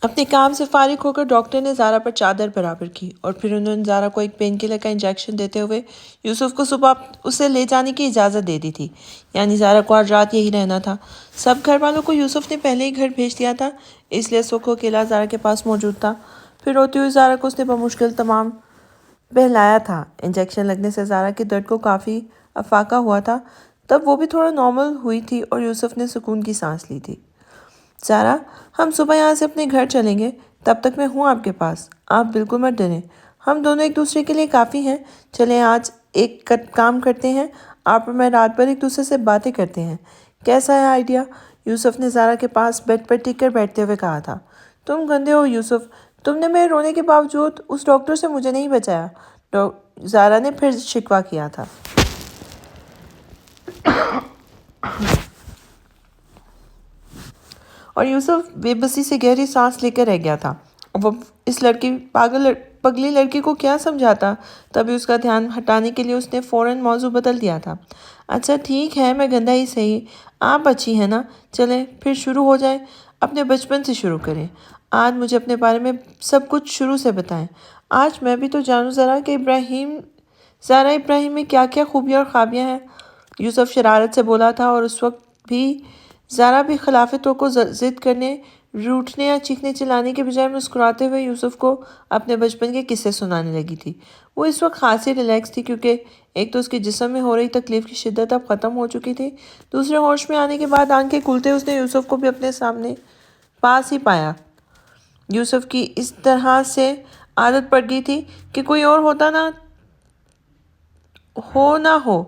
اپنے کام سے فارغ ہو کر ڈاکٹر نے زارا پر چادر برابر کی اور پھر انہوں نے زارا کو ایک پین کلر کا انجیکشن دیتے ہوئے یوسف کو صبح اسے لے جانے کی اجازت دے دی تھی، یعنی زارا کو آج رات یہی رہنا تھا۔ سب گھر والوں کو یوسف نے پہلے ہی گھر بھیج دیا تھا، اس لیے سکھ و اکیلا زارا کے پاس موجود تھا۔ پھر روتی ہوئی زارا کو اس نے بمشکل تمام بہلایا تھا۔ انجیکشن لگنے سے زارا کے درد کو کافی افاقہ ہوا تھا، تب وہ بھی تھوڑا نارمل ہوئی تھی اور یوسف نے سکون کی سانس لی تھی۔ زارا، ہم صبح یہاں سے اپنے گھر چلیں گے، تب تک میں ہوں آپ کے پاس، آپ بالکل مت ڈریں، ہم دونوں ایک دوسرے کے لیے کافی ہیں۔ چلیں آج ایک کام کرتے ہیں، آپ اور میں رات بھر ایک دوسرے سے باتیں کرتے ہیں۔ کیسا ہے آئیڈیا؟ یوسف نے زارا کے پاس بیڈ پر ٹک کر بیٹھتے ہوئے کہا تھا۔ تم گندے ہو یوسف، تم نے میرے رونے کے باوجود اس ڈاکٹر سے مجھے نہیں بچایا، زارا نے پھر شکوہ کیا تھا۔ اور یوسف بے بسی سے گہری سانس لے کر رہ گیا تھا۔ وہ اس پگلی لڑکی کو کیا سمجھاتا؟ تبھی اس کا دھیان ہٹانے کے لیے اس نے فوراً موضوع بدل دیا تھا۔ اچھا ٹھیک ہے، میں گندا ہی صحیح، آپ اچھی ہیں نا؟ چلیں پھر شروع ہو جائے، اپنے بچپن سے شروع کریں۔ آج مجھے اپنے بارے میں سب کچھ شروع سے بتائیں۔ آج میں بھی تو جانوں ذرا کہ زارا ابراہیم میں کیا کیا خوبیاں اور خامیاں ہیں۔ یوسف شرارت سے بولا تھا اور اس وقت بھی زارا بھی خلاف توقع ضد کرنے، روٹھنے یا چیخنے چلانے کے بجائے مسکراتے ہوئے یوسف کو اپنے بچپن کے قصے سنانے لگی تھی۔ وہ اس وقت خاصی ریلیکس تھی کیونکہ ایک تو اس کے جسم میں ہو رہی تکلیف کی شدت اب ختم ہو چکی تھی، دوسرے ہوش میں آنے کے بعد آنکھیں کھلتے اس نے یوسف کو بھی اپنے سامنے پاس ہی پایا۔ یوسف کی اس طرح سے عادت پڑ گئی تھی کہ کوئی اور ہوتا نہ ہو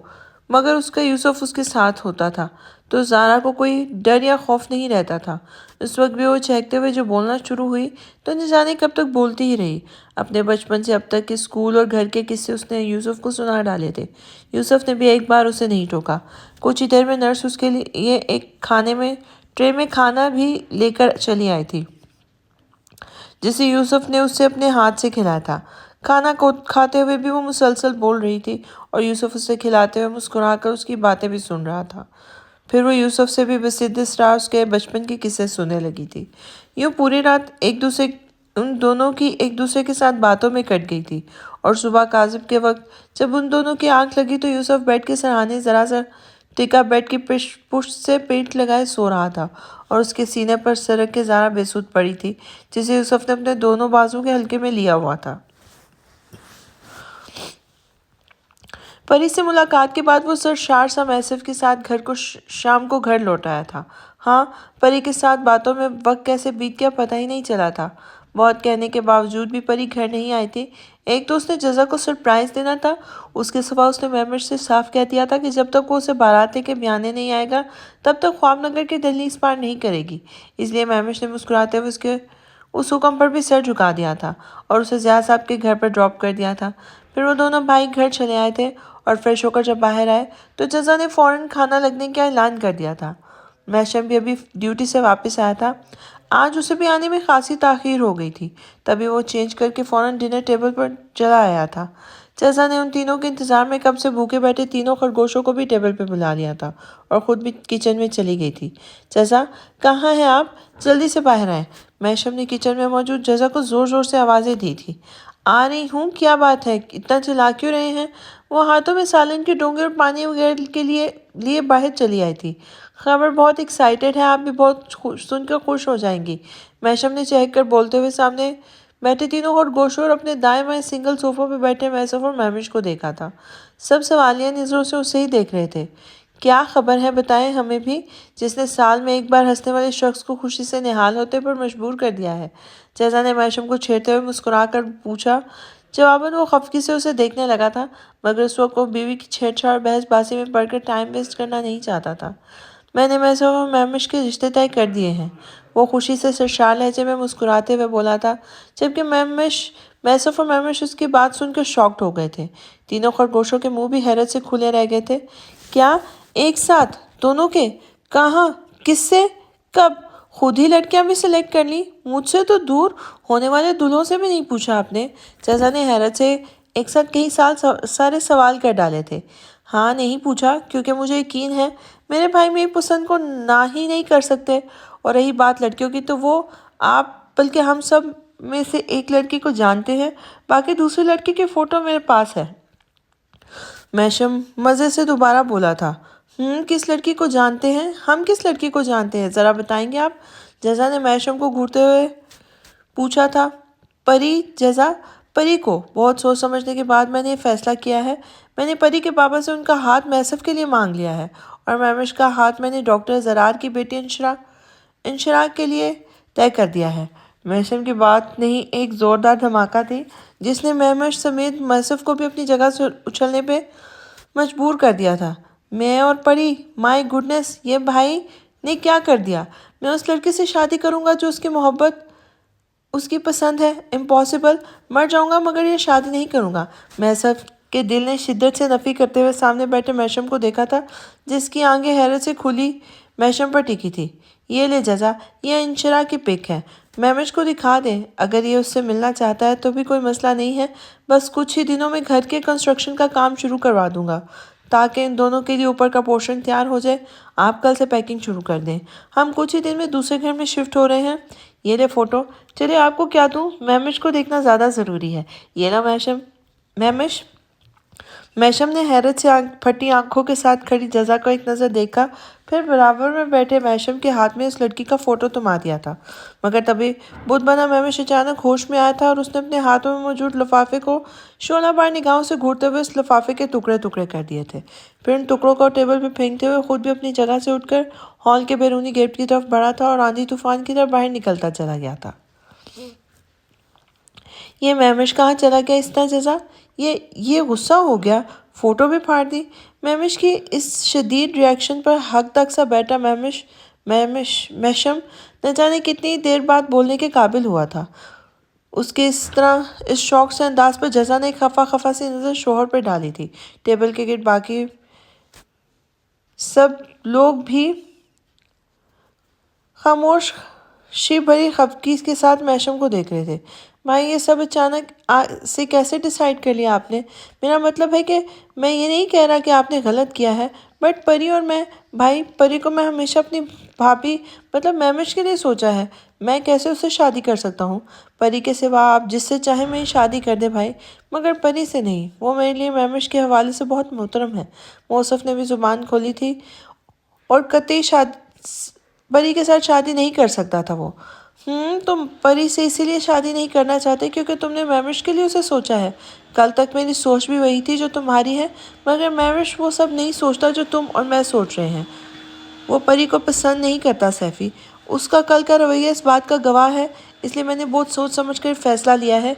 مگر اس کا یوسف اس کے ساتھ ہوتا تھا تو زارا کو کوئی ڈر یا خوف نہیں رہتا تھا۔ اس وقت بھی وہ چہکتے ہوئے جو بولنا شروع ہوئی تو نہ جانے کب تک بولتی ہی رہی۔ اپنے بچپن سے اب تک کے اسکول اور گھر کے قصے اس نے یوسف کو سنا ڈالے تھے۔ یوسف نے بھی ایک بار اسے نہیں ٹوکا۔ کچھ ہی دیر میں نرس اس کے لیے ایک ٹرے میں کھانا بھی لے کر چلی آئی تھی جسے یوسف نے اسے اپنے ہاتھ سے کھلایا تھا۔ کھانا کھاتے ہوئے بھی وہ مسلسل بول رہی تھی اور یوسف اسے کھلاتے ہوئے مسکرا کر اس کی باتیں بھی سن رہا تھا۔ پھر وہ یوسف سے بھی بصدق اس کے بچپن کے قصے سننے لگی تھی۔ یوں پوری رات ان دونوں کی ایک دوسرے کے ساتھ باتوں میں کٹ گئی تھی اور صبح کاذب کے وقت جب ان دونوں کی آنکھ لگی تو یوسف بیڈ کے سرہانے ذرا سا ٹکا بیڈ کی پشت سے پیٹ لگائے سو رہا تھا اور اس کے سینے پر سرک کے زارا بے سود پڑی تھی جسے یوسف نے اپنے دونوں بازو کے حلقے میں لیا ہوا تھا۔ پری سے ملاقات کے بعد وہ سرشار سا میسف کے ساتھ شام کو گھر لوٹ آیا تھا۔ ہاں، پری کے ساتھ باتوں میں وقت کیسے بیت گیا پتہ ہی نہیں چلا تھا۔ بہت کہنے کے باوجود بھی پری گھر نہیں آئی تھی۔ ایک تو اس نے جزا کو سرپرائز دینا تھا، اس کے سوا اس نے مہمش سے صاف کہہ دیا تھا کہ جب تک وہ اسے بارات کے بیانے نہیں آئے گا تب تک خواب نگر کی دہلیز پار نہیں کرے گی۔ اس لیے مہمش نے مسکراتے ہوئے اس حکم پر بھی سر جھکا دیا تھا اور اسے ضیاء صاحب کے گھر پر ڈراپ کر دیا تھا۔ پھر وہ دونوں بھائی گھر چلے آئے تھے اور فریش ہو کر جب باہر آئے تو جزا نے فوراً کھانا لگنے کا اعلان کر دیا تھا۔ محشم بھی ابھی ڈیوٹی سے واپس آیا تھا۔ آج اسے بھی آنے میں خاصی تاخیر ہو گئی تھی، تبھی وہ چینج کر کے فوراً ڈنر ٹیبل پر چلا آیا تھا۔ جزا نے ان تینوں کے انتظار میں کب سے بھوکے بیٹھے تینوں خرگوشوں کو بھی ٹیبل پہ بلا لیا تھا اور خود بھی کچن میں چلی گئی تھی۔ جزا، کہاں ہیں آپ؟ جلدی سے باہر آئیں۔ محشم نے کچن میں موجود جزا کو زور زور سے آوازیں دی تھی۔ آ رہی ہوں، کیا بات ہے، اتنا چلا کیوں رہے ہیں؟ وہ ہاتھوں میں سالن کے ڈونگے اور پانی وغیرہ کے لیے باہر چلی آئی تھی۔ خبر بہت ایکسائٹڈ ہے، آپ بھی بہت سن کر خوش ہو جائیں گی، محشم نے چہک کر بولتے ہوئے سامنے بیٹھے تینوں خرگوشوں اور اپنے دائیں بائیں سنگل صوفوں پہ بیٹھے میسف اور مہمش کو دیکھا تھا۔ سب سوالیہ نظروں سے اسے ہی دیکھ رہے تھے۔ کیا خبر ہے بتائیں ہمیں بھی، جس نے سال میں ایک بار ہنسنے والے شخص کو خوشی سے نہال ہوتے پر مجبور کر دیا ہے؟ جزا نے محشم کو چھیڑتے ہوئے مسکرا کر پوچھا۔ جواباً وہ خفگی سے اسے دیکھنے لگا تھا مگر اس وقت وہ بیوی کی چھیڑ چھاڑ بحث باسی میں پڑ کر ٹائم ویسٹ کرنا نہیں چاہتا تھا۔ میں نے محسف اور مہمش کے رشتے طے کر دیے ہیں، وہ خوشی سے سرشار لہجے میں مسکراتے ہوئے بولا تھا، جبکہ محسف اور مہمش اس کی بات سن کر شاکڈ ہو گئے تھے۔ تینوں خرگوشوں کے منہ بھی حیرت سے کھلے رہ گئے تھے۔ کیا ایک ساتھ دونوں کے؟ کہاں؟ کس سے؟ کب؟ خود ہی لڑکیاں بھی سلیکٹ کر لی؟ مجھ سے تو دور ہونے والے دلہوں سے بھی نہیں پوچھا آپ نے؟ جزا نے حیرت سے ایک ساتھ کئی سارے سوال کر ڈالے تھے۔ ہاں نہیں پوچھا کیونکہ مجھے یقین ہے میرے بھائی میری پسند کو نہ ہی نہیں کر سکتے، اور رہی بات لڑکیوں کی تو وہ آپ بلکہ ہم سب میں سے ایک لڑکی کو جانتے ہیں، باقی دوسری لڑکی کی فوٹو میرے پاس ہے۔ میشم مزے سے دوبارہ بولا تھا۔ کس لڑکی کو جانتے ہیں؟ ہم کس لڑکی کو جانتے ہیں؟ ذرا بتائیں گے آپ؟ جزا نے میشم کو گھورتے ہوئے پوچھا تھا۔ پری جزا، پری کو۔ بہت سوچ سمجھنے کے بعد میں نے یہ فیصلہ کیا ہے۔ میں نے پری کے پاپا سے ان کا ہاتھ میسف کے لیے مانگ لیا ہے، اور میمش کا ہاتھ میں نے ڈاکٹر زرار کی بیٹی انشراح کے لیے طے کر دیا ہے۔ میشم کی بات نہیں ایک زوردار دھماکہ تھی جس نے میمش سمیت میسف کو بھی اپنی جگہ سے اچھلنے پہ مجبور کر دیا تھا۔ میں اور پری، مائی گڈنس، یہ بھائی نے کیا کر دیا؟ میں اس لڑکی سے شادی کروں گا جو اس کی محبت اس کی پسند ہے۔ امپاسبل، مر جاؤں گا مگر یہ شادی نہیں کروں گا۔ میسف کے دل نے شدت سے نفی کرتے ہوئے سامنے بیٹھے میشم کو دیکھا تھا، جس کی آنکھیں حیرت سے کھلی میشم پر ٹکی تھی۔ یہ لے جزا، یہ انشراح کی پک ہے، میمش کو دکھا دے۔ اگر یہ اس سے ملنا چاہتا ہے تو بھی کوئی مسئلہ نہیں ہے، بس کچھ ہی دنوں میں گھر کے کنسٹرکشن کا کام شروع کروا دوں گا تاکہ ان دونوں کے لیے اوپر کا پورشن تیار ہو جائے۔ آپ کل سے پیکنگ شروع کر دیں، ہم کچھ ہی دن میں دوسرے گھر میں شفٹ ہو رہے ہیں۔ یہ لے فوٹو، چلے آپ کو کیا دوں؟ میمش کو دیکھنا زیادہ ضروری ہے۔ یہ نا میمش۔ میشم نے حیرت سے پھٹی آنکھوں کے ساتھ کھڑی جزا کو ایک نظر دیکھا، پھر برابر میں بیٹھے میشم کے ہاتھ میں اس لڑکی کا فوٹو تھما دیا تھا۔ مگر تبھی بت بنا میمش اچانک ہوش میں آیا تھا اور اس نے اپنے ہاتھوں میں موجود لفافے کو شعلہ بار نگاہوں سے گھورتے ہوئے اس لفافے کے ٹکڑے ٹکڑے کر دیے تھے۔ پھر ان ٹکڑوں کو ٹیبل پہ پھینکتے ہوئے خود بھی اپنی جگہ سے اٹھ کر ہال کے بیرونی گیٹ کی طرف بڑھا تھا اور آندھی طوفان کی طرف باہر نکلتا چلا گیا تھا۔ یہ میمش کہاں چلا گیا اس طرح جزا؟ یہ غصہ ہو گیا، فوٹو بھی پھاڑ دی۔ میمش کی اس شدید ریاکشن پر حق تک سا بیٹھا میشم نہ جانے کتنی دیر بعد بولنے کے قابل ہوا تھا۔ اس کے اس شوق سے انداز پر جزا نے ایک خفا خفا سی نظر شوہر پر ڈالی تھی۔ ٹیبل کے گرد باقی سب لوگ بھی خاموشی بھری خفگی کے ساتھ میشم کو دیکھ رہے تھے۔ بھائی، یہ سب اچانک سے کیسے ڈیسائیڈ کر لیا آپ نے؟ میرا مطلب ہے کہ میں یہ نہیں کہہ رہا کہ آپ نے غلط کیا ہے، بٹ پری اور میں، بھائی، پری کو میں ہمیشہ اپنی بھابھی مطلب میمش کے لیے سوچا ہے۔ میں کیسے اس سے شادی کر سکتا ہوں؟ پری کے سوا آپ جس سے چاہیں میری شادی کر دیں بھائی، مگر پری سے نہیں۔ وہ میرے لیے میمش کے حوالے سے بہت محترم ہے۔ موصف نے بھی زبان کھولی تھی اور قطعی پری کے ساتھ شادی نہیں کر سکتا تھا وہ۔ تم پری سے اسی لیے شادی نہیں کرنا چاہتے کیونکہ تم نے میمش کے لیے اسے سوچا ہے۔ کل تک میری سوچ بھی وہی تھی جو تمہاری ہے، مگر میمش وہ سب نہیں سوچتا جو تم اور میں سوچ رہے ہیں۔ وہ پری کو پسند نہیں کرتا سیفی، اس کا کل کا رویہ اس بات کا گواہ ہے، اس لیے میں نے بہت سوچ سمجھ کر فیصلہ لیا ہے۔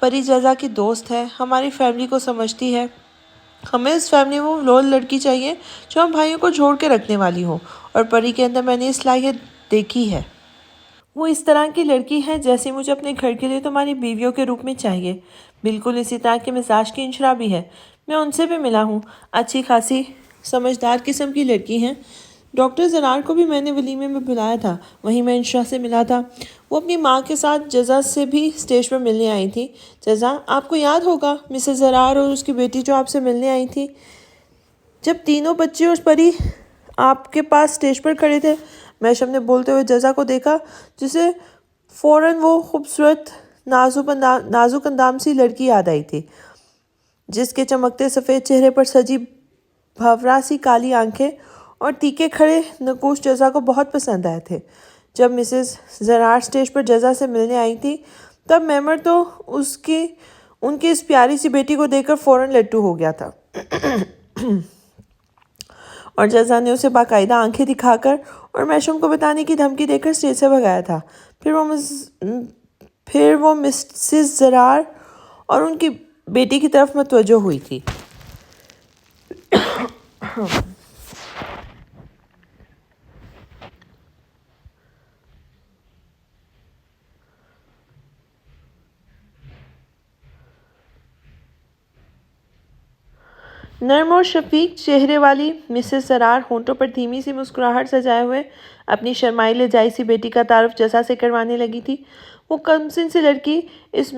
پری جزا کی دوست ہے، ہماری فیملی کو سمجھتی ہے، ہمیں اس فیملی میں وہ لڑکی چاہیے جو ہم بھائیوں کو جوڑ کے رکھنے والی ہو، اور پری کے اندر میں نے یہ صلاحیت دیکھی ہے۔ وہ اس طرح کی لڑکی ہے جیسی مجھے اپنے گھر کے لیے تمہاری بیویوں کے روپ میں چاہیے۔ بالکل اسی طرح کے مزاج کی انشراح بھی ہے، میں ان سے بھی ملا ہوں، اچھی خاصی سمجھدار قسم کی لڑکی ہیں۔ ڈاکٹر زرار کو بھی میں نے ولیمے میں بلایا تھا، وہیں میں انشراح سے ملا تھا۔ وہ اپنی ماں کے ساتھ جزا سے بھی اسٹیج پر ملنے آئی تھی۔ جزا، آپ کو یاد ہوگا مسز زرار اور اس کی بیٹی جو آپ سے ملنے آئی تھی، جب تینوں بچے اور پری آپ کے پاس اسٹیج پر کھڑے تھے۔ میشم نے بولتے ہوئے جزا کو دیکھا، جسے فوراً وہ خوبصورت نازک اندام سی لڑکی یاد آئی تھی جس کے چمکتے سفید چہرے پر سجی بھنورا سی کالی آنکھیں اور تیکے کھڑے نقوش جزا کو بہت پسند آئے تھے۔ جب مسز زرار اسٹیج پر جزا سے ملنے آئی تھی تب میمر تو ان کی اس پیاری سی بیٹی کو دیکھ کر فوراً لٹو ہو گیا تھا، اور جزا نے اسے باقاعدہ آنکھیں دکھا کر اور میشم کو بتانے کی دھمکی دے کر اسٹیج سے بھگایا تھا۔ پھر وہ مسز زرار اور ان کی بیٹی کی طرف متوجہ ہوئی تھی۔ نرم اور شفیق چہرے والی مسز زرار ہونٹوں پر دھیمی سی مسکراہٹ سجائے ہوئے اپنی شرمائی لجائی سی بیٹی کا تعارف جزا سے کروانے لگی تھی۔ وہ کم سن سی لڑکی اس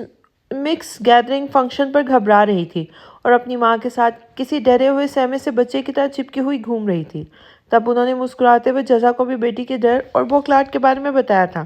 مکس گیدرنگ فنکشن پر گھبرا رہی تھی اور اپنی ماں کے ساتھ کسی ڈرے ہوئے سہمے سے بچے کی طرح چپکی ہوئی گھوم رہی تھی۔ تب انہوں نے مسکراتے ہوئے جزا کو بھی بیٹی کے ڈر اور بوکھلاہٹ کے بارے میں بتایا تھا۔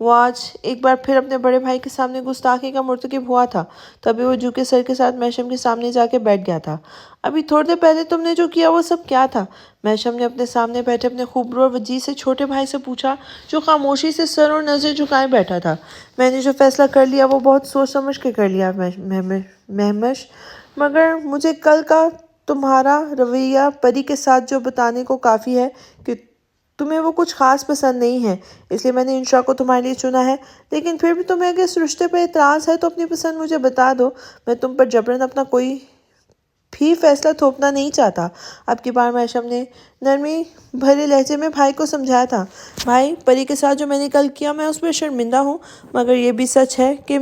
وہ آج ایک بار پھر اپنے بڑے بھائی کے سامنے گستاخی کا مرتکب ہوا تھا۔ تبھی وہ جھکے سر کے ساتھ محشم کے سامنے جا کے بیٹھ گیا تھا۔ ابھی تھوڑی دیر پہلے تم نے جو کیا وہ سب کیا تھا؟ محشم نے اپنے سامنے بیٹھے اپنے خوبرو اور وجیز سے چھوٹے بھائی سے پوچھا، جو خاموشی سے سر اور نظر جھکائے بیٹھا تھا۔ میں نے جو فیصلہ کر لیا وہ بہت سوچ سمجھ کے کر لیا مہمش، مگر مجھے کل کا تمہارا رویہ پری کے ساتھ جو بتانے کو کافی ہے کہ تمہیں وہ کچھ خاص پسند نہیں ہے، اس لیے میں نے انشا کو تمہارے لیے چنا ہے۔ لیکن پھر بھی تمہیں اگر اس رشتے پر اعتراض ہے تو اپنی پسند مجھے بتا دو، میں تم پر جبراً اپنا کوئی بھی فیصلہ تھوپنا نہیں چاہتا۔ اب کی بار محشم نے نرمی بھرے لہجے میں بھائی کو سمجھایا تھا، بھائی پری کے ساتھ جو میں نے کل کیا میں اس پر شرمندہ ہوں، مگر یہ بھی سچ ہے کہ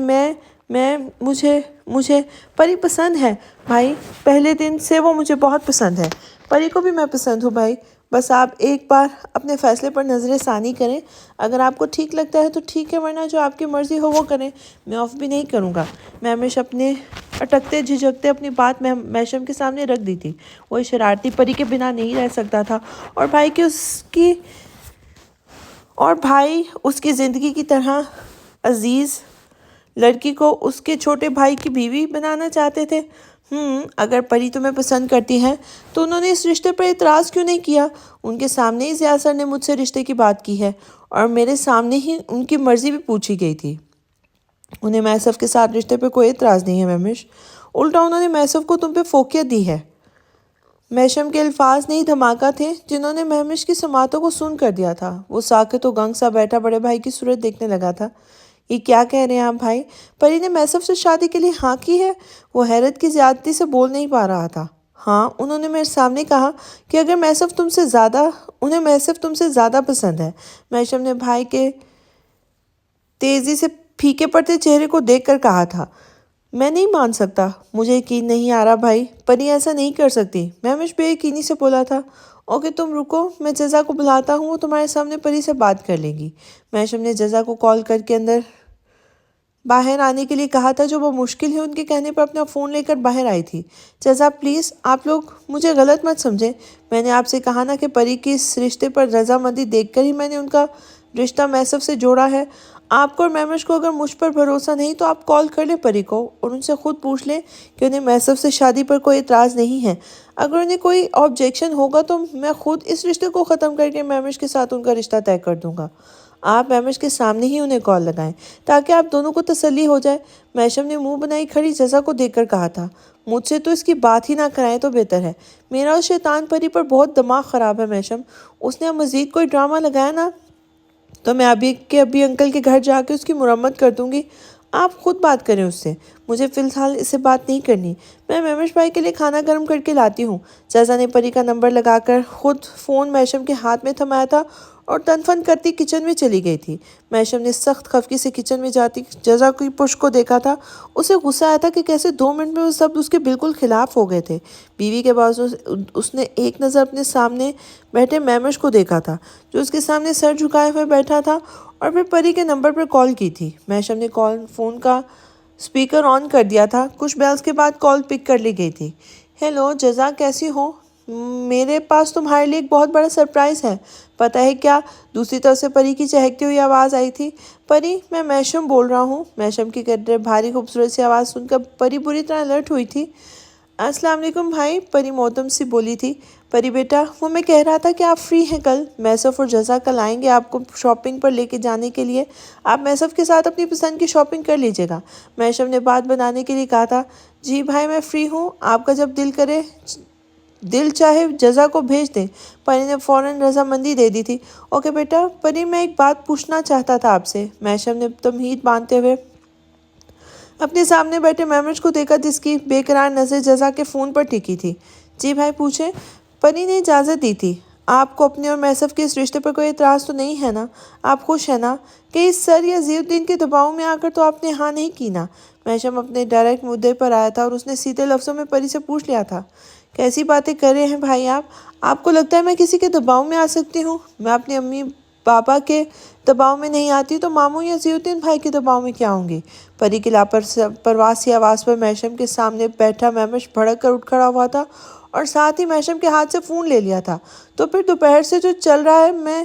مجھے پری پسند ہے بھائی، پہلے دن سے وہ مجھے بہت پسند ہے۔ پری کو بھی میں پسند ہوں بھائی، بس آپ ایک بار اپنے فیصلے پر نظر ثانی کریں، اگر آپ کو ٹھیک لگتا ہے تو ٹھیک ہے، ورنہ جو آپ کی مرضی ہو وہ کریں، میں آف بھی نہیں کروں گا۔ مہمش اپنے اٹکتے جھجکتے اپنی بات محشم کے سامنے رکھ دی تھی۔ وہ شرارتی پری کے بنا نہیں رہ سکتا تھا اور بھائی اس کی زندگی کی طرح عزیز لڑکی کو اس کے چھوٹے بھائی کی بیوی بنانا چاہتے تھے۔ اگر پری تمہیں پسند کرتی ہیں تو انہوں نے اس رشتے پر اعتراض کیوں نہیں کیا؟ ان کے سامنے ہی ضیاء سر نے مجھ سے رشتے کی بات کی ہے اور میرے سامنے ہی ان کی مرضی بھی پوچھی گئی تھی۔ انہیں محسف کے ساتھ رشتے پہ کوئی اعتراض نہیں ہے مہمش، الٹا انہوں نے محسف کو تم پہ فوقیت دی ہے۔ محشم کے الفاظ نہیں دھماکہ تھے جنہوں نے مہمش کی سماعتوں کو سن کر دیا تھا۔ وہ ساکت و گنگ سا بیٹھا بڑے بھائی کی صورت دیکھنے لگا تھا۔ یہ کیا کہہ رہے ہیں آپ بھائی؟ پری نے محسف سے شادی کے لیے ہاں کی ہے؟ وہ حیرت کی زیادتی سے بول نہیں پا رہا تھا۔ ہاں، انہوں نے میرے سامنے کہا کہ اگر انہیں محسف تم سے زیادہ پسند ہے۔ محشم نے بھائی کے تیزی سے پھیکے پڑتے چہرے کو دیکھ کر کہا تھا۔ میں نہیں مان سکتا، مجھے یقین نہیں آ رہا بھائی، پری ایسا نہیں کر سکتی۔ مہمش بے یقینی سے بولا تھا۔ اوکے تم رکو، میں جزا کو بلاتا ہوں، وہ تمہارے سامنے پری سے بات کر لے گی۔ محشم نے جزا کو کال کر کے باہر آنے کے لیے کہا تھا، جو وہ مشکل ہی ان کے کہنے پر اپنا فون لے کر باہر آئی تھی۔ جزا پلیز، آپ لوگ مجھے غلط مت سمجھیں، میں نے آپ سے کہا نا کہ پری کی اس رشتے پر رضامندی دیکھ کر ہی میں نے ان کا رشتہ محسف سے جوڑا ہے۔ آپ کو اور مہمش کو اگر مجھ پر بھروسہ نہیں تو آپ کال کر لیں پری کو اور ان سے خود پوچھ لیں کہ انہیں محسف سے شادی پر کوئی اعتراض نہیں ہے۔ اگر انہیں کوئی آبجیکشن ہوگا تو میں خود اس رشتے کو ختم کر کے مہمش کے ساتھ ان کا رشتہ طے کر دوں گا۔ آپ مہمش کے سامنے ہی انہیں کال لگائیں تاکہ آپ دونوں کو تسلی ہو جائے۔ محشم نے منہ بنائی کھڑی جزا کو دیکھ کر کہا تھا، مجھ سے تو اس کی بات ہی نہ کرائیں تو بہتر ہے۔ میرا اس شیطان پری پر بہت دماغ خراب ہے محشم، اس نے اب مزید کوئی ڈرامہ لگایا نا تو میں ابھی انکل کے گھر جا کے اس کی مرمت کر دوں گی۔ آپ خود بات کریں اس سے، مجھے فی الحال اس سے بات نہیں کرنی۔ میں مہمش بھائی کے لیے کھانا گرم کر کے لاتی ہوں۔ جزا نے پری کا نمبر لگا کر خود فون محشم کے ہاتھ میں تھمایا تھا اور تن فن کرتی کچن میں چلی گئی تھی۔ محشم نے سخت خفگی سے کچن میں جاتی جزا کی پشت کو دیکھا تھا۔ اسے غصہ آیا تھا کہ کیسے 2 منٹ میں وہ سب اس کے بالکل خلاف ہو گئے تھے۔ بیوی کے باوجود اس نے ایک نظر اپنے سامنے بیٹھے مہمش کو دیکھا تھا، جو اس کے سامنے سر جھکائے ہوئے بیٹھا تھا، اور پھر پری کے نمبر پر کال کی تھی۔ محشم نے فون کا سپیکر آن کر دیا تھا۔ کچھ بیلز کے بعد کال پک کر لی گئی تھی۔ ہیلو جزا، کیسی ہو؟ میرے پاس تمہارے لیے ایک بہت بڑا سرپرائز ہے، پتہ ہے کیا؟ دوسری طرف سے پری کی چہکتی ہوئی آواز آئی تھی۔ پری، میں محشم بول رہا ہوں۔ محشم کی قدرے بھاری خوبصورت سی آواز سن کر پری بری طرح الرٹ ہوئی تھی۔ السلام علیکم بھائی، پری محتم سی بولی تھی۔ پری بیٹا، وہ میں کہہ رہا تھا کہ آپ فری ہیں کل؟ محسف اور جزا کل آئیں گے آپ کو شاپنگ پر لے کے جانے کے لیے، آپ محسف کے ساتھ اپنی پسند کی شاپنگ کر لیجیے گا۔ محشم نے بات بنانے کے لیے کہا تھا۔ جی بھائی، میں فری ہوں، آپ کا جب دل چاہے جزا کو بھیج دیں۔ پری نے فوراً رضامندی دے دی تھی۔ اوکے بیٹا۔ پری، میں ایک بات پوچھنا چاہتا تھا آپ سے۔ محشم نے تمہید باندھتے ہوئے اپنے سامنے بیٹھے مہمش کو دیکھا، جس کی بے قرار نظر جزا کے فون پر ٹکی تھی۔ جی بھائی پوچھیں۔ پری نے اجازت دی تھی۔ آپ کو اپنے اور محسف کے اس رشتے پر کوئی اعتراض تو نہیں ہے نا؟ آپ خوش ہیں نا؟ کہ اس سر یا ضیاء الدین کے دباؤ میں آ کر تو آپ نے ہاں نہیں کی نا؟ محشم اپنے ڈائریکٹ مدعے پر آیا تھا اور اس نے سیدھے لفظوں میں پری سے پوچھ لیا تھا، کیسی باتیں کر رہے ہیں بھائی آپ کو لگتا ہے میں کسی کے دباؤ میں آ سکتی ہوں؟ میں اپنی امی بابا کے دباؤ میں نہیں آتی تو ماموں یا ضیاء الدین بھائی کے دباؤ میں کیا ہوں گی؟ پری کی لاپرواہ سی آواز پر محشم کے سامنے بیٹھا مہمش بھڑک کر اٹھ کھڑا ہوا تھا اور ساتھ ہی محشم کے ہاتھ سے فون لے لیا تھا۔ تو پھر دوپہر سے جو چل رہا ہے، میں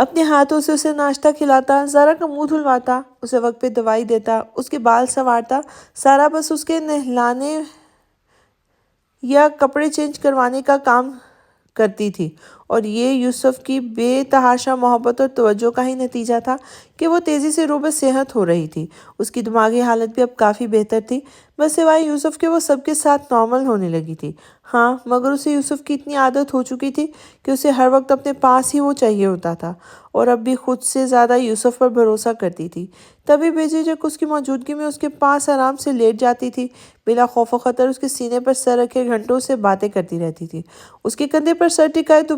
اپنے ہاتھوں سے اسے ناشتہ کھلاتا، زارا کا منہ دھلواتا، اسے وقت پہ دوائی دیتا، اس کے بال سنوارتا۔ سارا بس اس کے نہلانے یا کپڑے چینج کروانے کا کام کرتی تھی، اور یہ یوسف کی بے تحاشا محبت اور توجہ کا ہی نتیجہ تھا کہ وہ تیزی سے روبہ صحت ہو رہی تھی۔ اس کی دماغی حالت بھی اب کافی بہتر تھی، بس سوائے یوسف کے وہ سب کے ساتھ نارمل ہونے لگی تھی۔ ہاں، مگر اسے یوسف کی اتنی عادت ہو چکی تھی کہ اسے ہر وقت اپنے پاس ہی وہ چاہیے ہوتا تھا، اور اب بھی خود سے زیادہ یوسف پر بھروسہ کرتی تھی۔ تبھی بے جھجک اس کی موجودگی میں اس کے پاس آرام سے لیٹ جاتی تھی، بلا خوف و خطر اس کے سینے پر سر رکھے گھنٹوں سے باتیں کرتی رہتی تھی۔ اس کے کندھے پر سر ٹکائے تو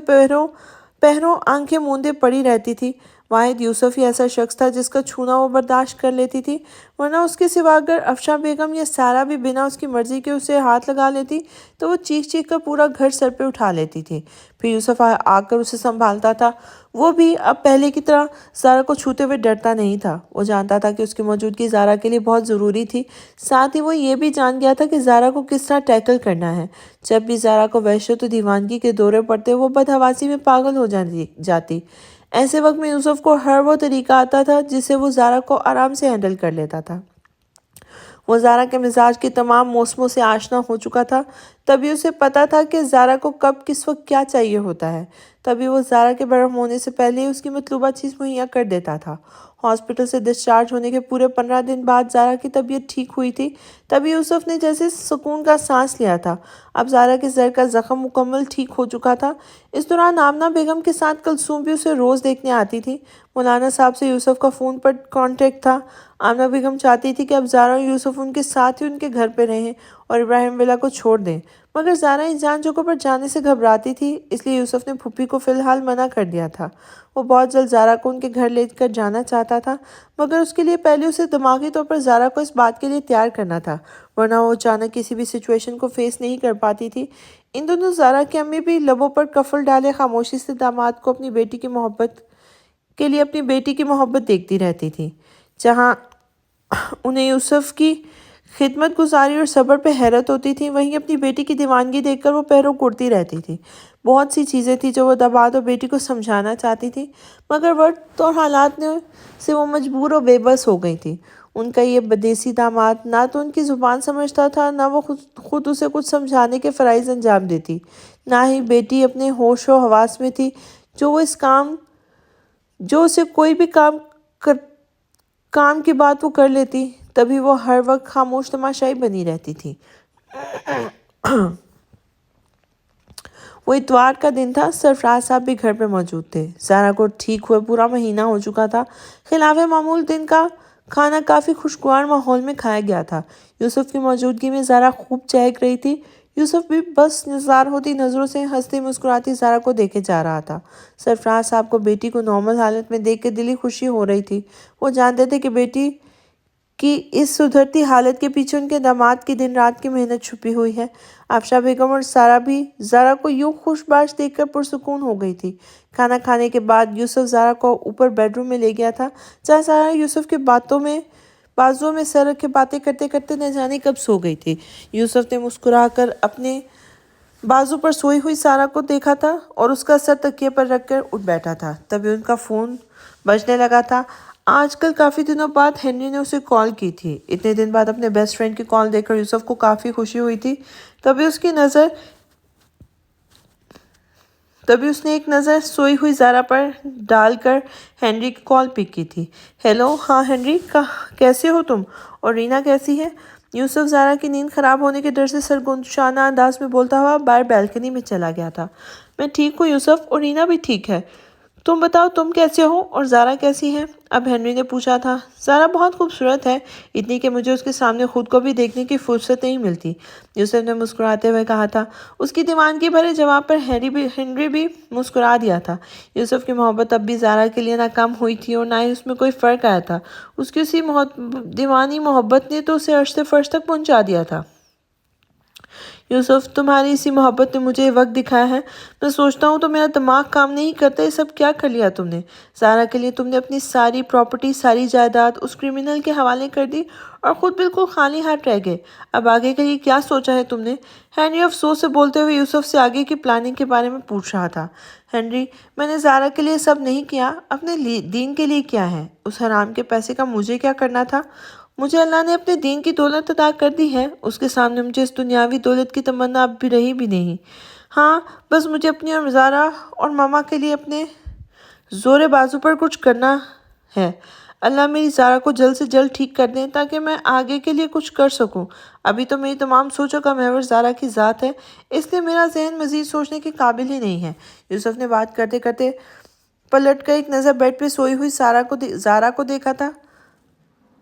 پہروں آنکھیں موندے پڑی رہتی تھی۔ واحد یوسف ہی ایسا شخص تھا جس کا چھونا وہ برداشت کر لیتی تھی، ورنہ اس کے سوا اگر افشاں بیگم یا سارا بھی بنا اس کی مرضی کے اسے ہاتھ لگا لیتی تو وہ چیخ چیخ کر پورا گھر سر پہ اٹھا لیتی تھی۔ پھر یوسف آ کر اسے سنبھالتا تھا۔ وہ بھی اب پہلے کی طرح زارا کو چھوتے ہوئے ڈرتا نہیں تھا۔ وہ جانتا تھا کہ اس کی موجودگی زارا کے لیے بہت ضروری تھی، ساتھ ہی وہ یہ بھی جان گیا تھا کہ زارا کو کس طرح ٹیکل کرنا ہے۔ جب بھی زارا کو وحشت و دیوانگی کے دورے پڑتے وہ بدحواسی میں پاگل ہو جاتی۔ ایسے وقت میں یوسف کو ہر وہ طریقہ آتا تھا جس سے وہ زارا کو آرام سے ہینڈل کر لیتا تھا۔ وہ زارا کے مزاج کے تمام موسموں سے آشنا ہو چکا تھا، تبھی اسے پتا تھا کہ زارا کو کب کس وقت کیا چاہیے ہوتا ہے۔ تبھی وہ زارا کے برہم ہونے سے پہلے ہی اس کی مطلوبہ چیز مہیا کر دیتا تھا۔ ہاسپٹل سے ڈسچارج ہونے کے پورے 15 دن بعد زارا کی طبیعت ٹھیک ہوئی تھی، تبھی یوسف نے جیسے سکون کا سانس لیا تھا۔ اب زارا کے سر کا زخم مکمل ٹھیک ہو چکا تھا۔ اس دوران آمنہ بیگم کے ساتھ کلثوم بھی اسے روز دیکھنے آتی تھی۔ مولانا صاحب سے یوسف کا فون پر کانٹیکٹ تھا۔ آمنہ بیگم چاہتی تھی کہ اب زارا اور یوسف ان کے ساتھ ہی ان کے گھر پہ رہیں اور ابراہیم ولا کو چھوڑ دیں، مگر زارا ان جان جگہوں پر جانے سے گھبراتی تھی، اس لیے یوسف نے پھوپھی کو فی الحال منع کر دیا تھا۔ وہ بہت جلد زارا کو ان کے گھر لے کر جانا چاہتا تھا، مگر اس کے لیے پہلے اسے دماغی طور پر زارا کو اس بات کے لیے تیار کرنا تھا، ورنہ وہ اچانک کسی بھی سچویشن کو فیس نہیں کر پاتی تھی۔ ان دنوں زارا کی امی بھی لبوں پر کفل ڈالے خاموشی سے داماد کو اپنی بیٹی کی محبت کے لیے اپنی بیٹی کی محبت دیکھتی رہتی تھی۔ جہاں انہیں یوسف کی خدمت گزاری اور صبر پہ حیرت ہوتی تھی، وہیں اپنی بیٹی کی دیوانگی دیکھ کر وہ پیروں کرتی رہتی تھی۔ بہت سی چیزیں تھیں جو وہ داماد اور بیٹی کو سمجھانا چاہتی تھی، مگر وقت اور حالات سے وہ مجبور و بے بس ہو گئی تھی۔ ان کا یہ بدیسی داماد نہ تو ان کی زبان سمجھتا تھا، نہ وہ خود اسے کچھ سمجھانے کے فرائض انجام دیتی، نہ ہی بیٹی اپنے ہوش و حواس میں تھی جو اسے کوئی بھی کام کی بات وہ کر لیتی، تبھی وہ ہر وقت خاموش تماشائی بنی رہتی تھی۔ وہ اتوار کا دن تھا، سرفراز صاحب بھی گھر پہ موجود تھے۔ زارا کو ٹھیک ہوئے پورا مہینہ ہو چکا تھا۔ خلاف معمول دن کا کھانا کافی خوشگوار ماحول میں کھایا گیا تھا۔ یوسف کی موجودگی میں زارا خوب چہک رہی تھی۔ یوسف بھی بس نثار ہوتی نظروں سے ہنستی مسکراتی زارا کو دیکھے جا رہا تھا۔ سرفراز صاحب کو بیٹی کو نارمل حالت میں دیکھ کے دلی خوشی ہو رہی تھی۔ وہ جانتے تھے کہ بیٹی کی اس سدھرتی حالت کے پیچھے ان کے داماد کی دن رات کی محنت چھپی ہوئی ہے۔ آفشاں بیگم اور سارا بھی زارا کو یوں خوش باش دیکھ کر پرسکون ہو گئی تھی۔ کھانا کھانے کے بعد یوسف زارا کو اوپر بیڈ روم میں لے گیا تھا، جہاں زارا یوسف کے بازوؤں میں سر رکھے باتیں کرتے کرتے نہ جانے کب سو گئی تھی۔ یوسف نے مسکرا کر اپنے بازو پر سوئی ہوئی سارا کو دیکھا تھا اور اس کا سر تکیے پر رکھ کر اٹھ بیٹھا تھا، تبھی ان کا فون بجنے لگا تھا۔ آج کل کافی دنوں بعد ہنری نے اسے کال کی تھی۔ اتنے دن بعد اپنے بیسٹ فرینڈ کی کال دیکھ کر یوسف کو کافی خوشی ہوئی تھی۔ تبھی اس نے ایک نظر سوئی ہوئی زارا پر ڈال کر ہنری کی کال پک کی تھی۔ ہیلو، ہاں ہنری، کیسے ہو تم؟ اور رینا کیسی ہے؟ یوسف زارا کی نیند خراب ہونے کے ڈر سے سرگنشانہ انداز میں بولتا ہوا باہر بالکنی میں چلا گیا تھا۔ میں ٹھیک ہوں یوسف، اور رینا بھی ٹھیک ہے۔ تم بتاؤ تم کیسے ہو اور زارا کیسی ہے؟ اب ہنری نے پوچھا تھا۔ زارا بہت خوبصورت ہے، اتنی کہ مجھے اس کے سامنے خود کو بھی دیکھنے کی فرصت نہیں ملتی، یوسف نے مسکراتے ہوئے کہا تھا۔ اس کی دیوانگی بھرے جواب پر ہنری بھی مسکرا دیا تھا۔ یوسف کی محبت اب بھی زارا کے لیے نہ کم ہوئی تھی اور نہ ہی اس میں کوئی فرق آیا تھا۔ اس کی اسی دیوانی محبت نے تو اسے عرش سے فرش تک پہنچا دیا تھا۔ یوسف، تمہاری اسی محبت نے مجھے یہ وقت دکھایا ہے۔ میں سوچتا ہوں تو میرا دماغ کام نہیں کرتا۔ یہ سب کیا کر لیا تم نے؟ زارا کے لیے تم نے اپنی ساری پراپرٹی، ساری جائیداد اس کرمنل کے حوالے کر دی اور خود بالکل خالی ہاتھ رہ گئے۔ اب آگے کے لیے کیا سوچا ہے تم نے؟ ہنری افسوس سے بولتے ہوئے یوسف سے آگے کی پلاننگ کے بارے میں پوچھ رہا تھا۔ ہنری، میں نے زارا کے لیے سب نہیں کیا، اپنے دین کے لیے کیا ہے۔ اس حرام کے پیسے کا مجھے کیا کرنا تھا؟ مجھے اللہ نے اپنے دین کی دولت عطا کر دی ہے۔ اس کے سامنے مجھے اس دنیاوی دولت کی تمنا اب بھی رہی بھی نہیں۔ ہاں، بس مجھے اپنی اور زارا اور ماما کے لیے اپنے زور بازو پر کچھ کرنا ہے۔ اللہ میری زارا کو جلد سے جلد ٹھیک کر دیں تاکہ میں آگے کے لیے کچھ کر سکوں۔ ابھی تو میری تمام سوچوں کا محور زارا کی ذات ہے، اس لیے میرا ذہن مزید سوچنے کے قابل ہی نہیں ہے۔ یوسف نے بات کرتے کرتے پلٹ کر ایک نظر بیڈ پہ سوئی ہوئی زارا کو دیکھا تھا۔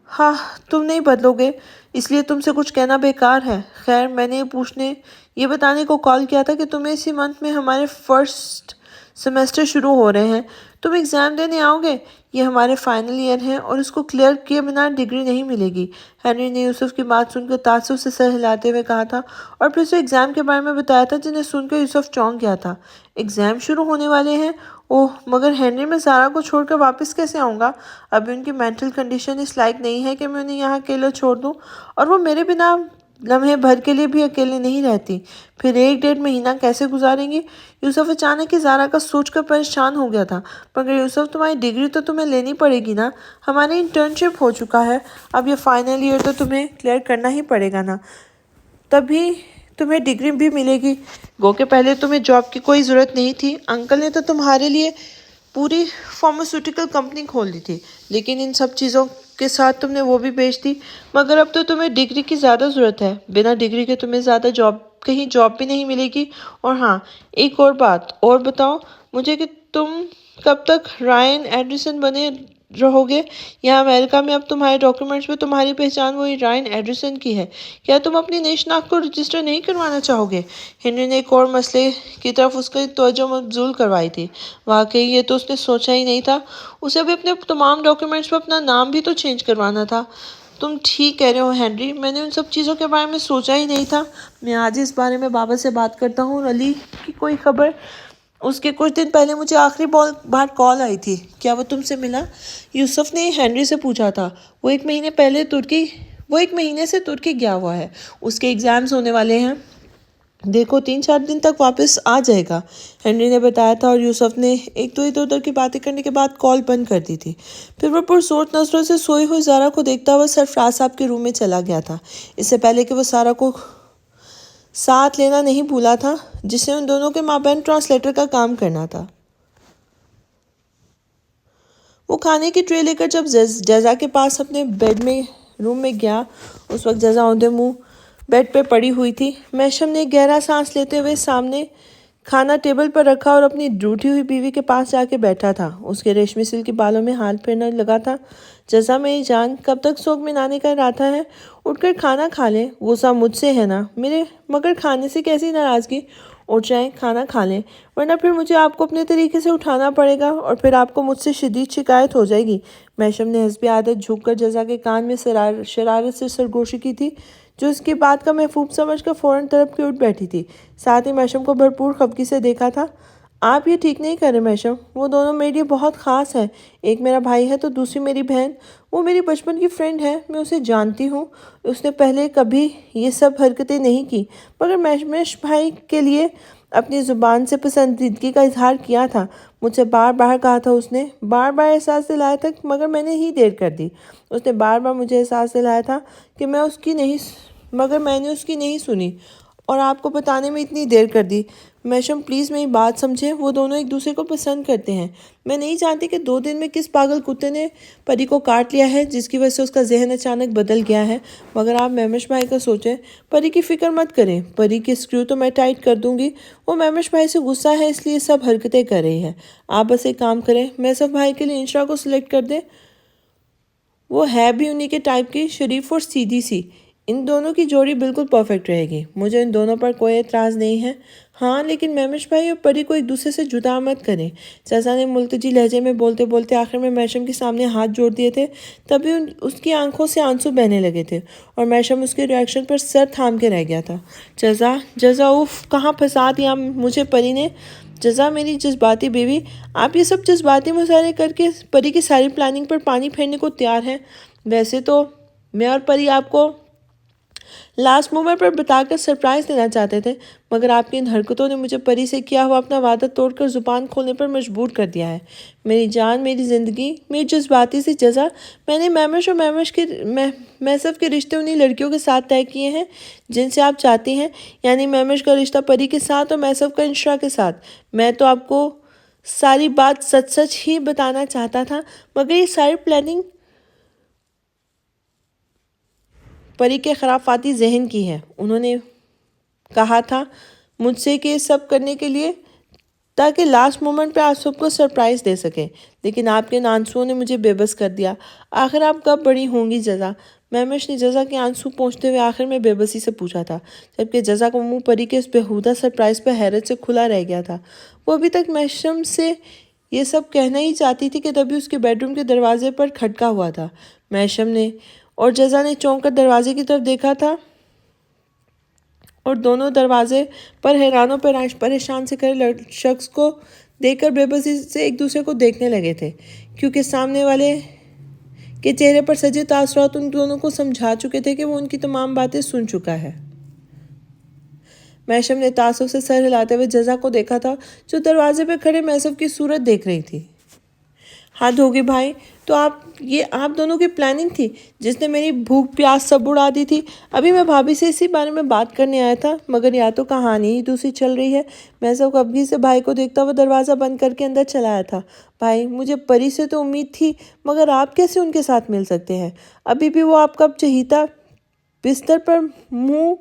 ہاں، تم نہیں بدلو گے، اس لیے تم سے کچھ کہنا بیکار ہے۔ خیر، میں نے یہ بتانے کو کال کیا تھا کہ تمہیں اسی منتھ میں ہمارے فرسٹ سیمیسٹر شروع ہو رہے ہیں۔ تم ایگزام دینے آؤ گے؟ یہ ہمارے فائنل ایئر ہے اور اس کو کلیئر کیے بنا ڈگری نہیں ملے گی۔ ہنری نے یوسف کی بات سن کر تعصب سے سر ہلاتے ہوئے کہا تھا اور پھر اسے ایگزام کے بارے میں بتایا تھا، جنہیں سن کر یوسف چونک گیا تھا۔ ایگزام شروع ہونے والے ہیں؟ اوہ، مگر ہنری، میں زارا کو چھوڑ کر واپس کیسے آؤں گا؟ ابھی ان کی مینٹل کنڈیشن اس لائق نہیں ہے کہ میں انہیں یہاں اکیلا چھوڑ دوں، اور وہ میرے بنا لمحے بھر کے لیے بھی اکیلے نہیں رہتی۔ پھر 1 ڈیڑھ مہینہ کیسے گزاریں گی؟ یوسف اچانک ہی زارا کا سوچ کر پریشان ہو گیا تھا۔ مگر یوسف، تمہاری ڈگری تو تمہیں لینی پڑے گی نا؟ ہماری انٹرنشپ ہو چکا ہے، اب یہ فائنل ایئر تو تمہیں کلیئر کرنا ہی پڑے گا نا، تبھی تمہیں ڈگری بھی ملے گی۔ گو کہ پہلے تمہیں جاب کی کوئی ضرورت نہیں تھی، انکل نے تو تمہارے لیے پوری فارماسیوٹیکل کمپنی کھول دی تھی، لیکن ان سب چیزوں کے ساتھ تم نے وہ بھی بیچ دی۔ مگر اب تو تمہیں ڈگری کی زیادہ ضرورت ہے، بنا ڈگری کے تمہیں کہیں جاب بھی نہیں ملے گی۔ اور ہاں، ایک اور بات اور بتاؤ مجھے کہ تم کب تک رائن ایڈرسن بنے رہو گے؟ یہاں امریکہ میں اب تمہارے ڈاکیومنٹس میں تمہاری پہچان وہی رائن ایڈرسن کی ہے۔ کیا تم اپنی نئی شناخت کو رجسٹر نہیں کروانا چاہو گے؟ ہنری نے ایک اور مسئلے کی طرف اس کی توجہ مبذول کروائی تھی۔ واقعی یہ تو اس نے سوچا ہی نہیں تھا، اسے بھی اپنے تمام ڈاکیومنٹس میں اپنا نام بھی تو چینج کروانا تھا۔ تم ٹھیک کہہ رہے ہو ہنری، میں نے ان سب چیزوں کے بارے میں سوچا ہی نہیں تھا۔ میں آج اس بارے میں بابا سے بات کرتا ہوں۔ علی کی کوئی خبر؟ اس کے کچھ دن پہلے مجھے آخری بار کال آئی تھی۔ کیا وہ تم سے ملا؟ یوسف نے ہنری سے پوچھا تھا۔ وہ ایک مہینے سے ترکی گیا ہوا ہے، اس کے ایگزامز ہونے والے ہیں۔ دیکھو 3-4 دن تک واپس آ جائے گا، ہنری نے بتایا تھا، اور یوسف نے ایک دو ادھر ادھر کی باتیں کرنے کے بعد کال بند کر دی تھی۔ پھر وہ پرسوٹ نظروں سے سوئی ہوئی زارا کو دیکھتا ہوا سرفراز صاحب کے روم میں چلا گیا تھا، اس سے پہلے کہ وہ سارا کو ساتھ لینا نہیں بھولا تھا، جسے ان دونوں کے مابین ٹرانسلیٹر کا کام کرنا تھا۔ وہ کھانے کی ٹرے لے کر جب جزا کے پاس اپنے روم میں گیا، اس وقت جزا اوندے منہ بیڈ پہ پڑی ہوئی تھی۔ میشم نے گہرا سانس لیتے ہوئے سامنے کھانا ٹیبل پر رکھا اور اپنی روٹھی ہوئی بیوی کے پاس جا کے بیٹھا تھا۔ اس کے ریشمی سلکی بالوں میں ہاتھ پھیرنے لگا تھا۔ جزا میری جان، کب تک سوگ میں نانے کا ارادہ ہے؟ اٹھ کر کھانا کھا لیں۔ غصہ مجھ سے ہے نا مگر کھانے سے کیسی ناراضگی؟ اٹھ جائیں، کھانا کھا لیں، ورنہ پھر مجھے آپ کو اپنے طریقے سے اٹھانا پڑے گا اور پھر آپ کو مجھ سے شدید شکایت ہو جائے گی۔ میشم نے حسب عادت جھک کر جزا کے کان میں شرارت سے سرگوشی کی تھی، جو اس کی بات کا مفہوم سمجھ کر فوراً تڑپ کے اٹھ بیٹھی تھی۔ ساتھ ہی میشم کو بھرپور خفگی سے دیکھا تھا۔ آپ یہ ٹھیک نہیں کر رہے میشم، وہ دونوں میرے لیے بہت خاص ہیں، ایک میرا بھائی ہے تو دوسری میری بہن۔ وہ میری بچپن کی فرینڈ ہے، میں اسے جانتی ہوں، اس نے پہلے کبھی یہ سب حرکتیں نہیں کی، مگر میش بھائی کے لیے اپنی زبان سے پسندیدگی کا اظہار کیا تھا۔ مجھ سے بار بار کہا تھا، اس نے بار بار احساس دلایا تھا، مگر میں نے ہی دیر کر دی۔ اس نے بار بار مجھے احساس دلایا تھا کہ میں نے اس کی نہیں سنی اور آپ کو بتانے میں اتنی دیر کر دی۔ میشم پلیز میری بات سمجھیں، وہ دونوں ایک دوسرے کو پسند کرتے ہیں۔ میں نہیں جانتی کہ 2 دن میں کس پاگل کتے نے پری کو کاٹ لیا ہے، جس کی وجہ سے اس کا ذہن اچانک بدل گیا ہے، مگر آپ میمش بھائی کا سوچیں۔ پری کی فکر مت کریں، پری کی اسکریو تو میں ٹائٹ کر دوں گی، وہ میمش بھائی سے غصہ ہے اس لیے سب حرکتیں کر رہی ہے۔ آپ بس ایک کام کریں، میسف بھائی کے لیے انشا کو سلیکٹ کر دیں، وہ ہے بھی انہی کے ٹائپ کی، شریف اور سیدھی سی۔ ان دونوں کی جوڑی بالکل پرفیکٹ رہے گی، مجھے ان دونوں پر کوئی اعتراض نہیں ہے۔ ہاں لیکن مہمش بھائی اور پری کو ایک دوسرے سے جدا مت کریں، جزا نے ملتجی لہجے میں بولتے بولتے آخر میں میشم کے سامنے ہاتھ جوڑ دیے تھے۔ تبھی اس کی آنکھوں سے آنسو بہنے لگے تھے اور میشم اس کے ریاکشن پر سر تھام کے رہ گیا تھا۔ جزا اوف، کہاں پھنسا دیا مجھے پری نے۔ جزا میری جذباتی بیوی، آپ یہ سب جذباتی مظاہرے کر کے پری کی ساری پلاننگ پر پانی پھیرنے کو تیار ہیں۔ ویسے تو میں اور پری آپ کو لاسٹ مومنٹ پر بتا کر سرپرائز دینا چاہتے تھے، مگر آپ کی ان حرکتوں نے مجھے پری سے کیا ہوا اپنا وعدہ توڑ کر زبان کھولنے پر مجبور کر دیا ہے۔ میری جان، میری زندگی، میری جذباتی سی جزا، میں نے مہمش اور محسف کے رشتے انہی لڑکیوں کے ساتھ طے کیے ہیں جن سے آپ چاہتی ہیں، یعنی مہمش کا رشتہ پری کے ساتھ اور محسف کا انشرا کے ساتھ۔ میں تو آپ کو ساری بات سچ سچ ہی بتانا چاہتا تھا، مگر یہ ساری پلاننگ پری کے خرافاتی ذہن کی ہے۔ انہوں نے کہا تھا مجھ سے کہ سب کرنے کے لیے تاکہ لاسٹ مومنٹ پہ آپ سب کو سرپرائز دے سکیں، لیکن آپ کے ان آنسوؤں نے مجھے بے بس کر دیا۔ آخر آپ کب بڑی ہوں گی جزا؟ مہمش نے جزا کے آنسو پہنچتے ہوئے آخر میں بے بسی سے پوچھا تھا، جبکہ جزا کو منہ پری کے اس بےہودہ سرپرائز پہ حیرت سے کھلا رہ گیا تھا۔ وہ ابھی تک میشم سے یہ سب کہنا ہی چاہتی تھی کہ تبھی اس کے بیڈ روم کے دروازے پر کھٹکا ہوا تھا۔ میشم نے اور جزا نے چونک کر دروازے کی طرف دیکھا تھا اور دونوں دروازے پر حیران و پریشان سے کھڑے شخص کو دیکھ کر بے بسی سے ایک دوسرے کو دیکھنے لگے تھے، کیونکہ سامنے والے کے چہرے پر سجے تاثرات ان دونوں کو سمجھا چکے تھے کہ وہ ان کی تمام باتیں سن چکا ہے۔ میشم نے تعصب سے سر ہلاتے ہوئے جزا کو دیکھا تھا جو دروازے پہ کھڑے محسف کی صورت دیکھ رہی تھی۔ حد ہوگی بھائی، تو یہ آپ دونوں کی پلاننگ تھی جس نے میری بھوک پیاس سب اڑا دی تھی۔ ابھی میں بھابھی سے اسی بارے میں بات کرنے آیا تھا، مگر یا تو کہانی ہی دوسری چل رہی ہے۔ محسف کبھی سے بھائی کو دیکھتا ہوا دروازہ بند کر کے اندر چلا آیا تھا۔ بھائی، مجھے پری سے تو امید تھی، مگر آپ کیسے ان کے ساتھ مل سکتے ہیں؟ ابھی بھی وہ آپ کا چہیتا بستر پر منہ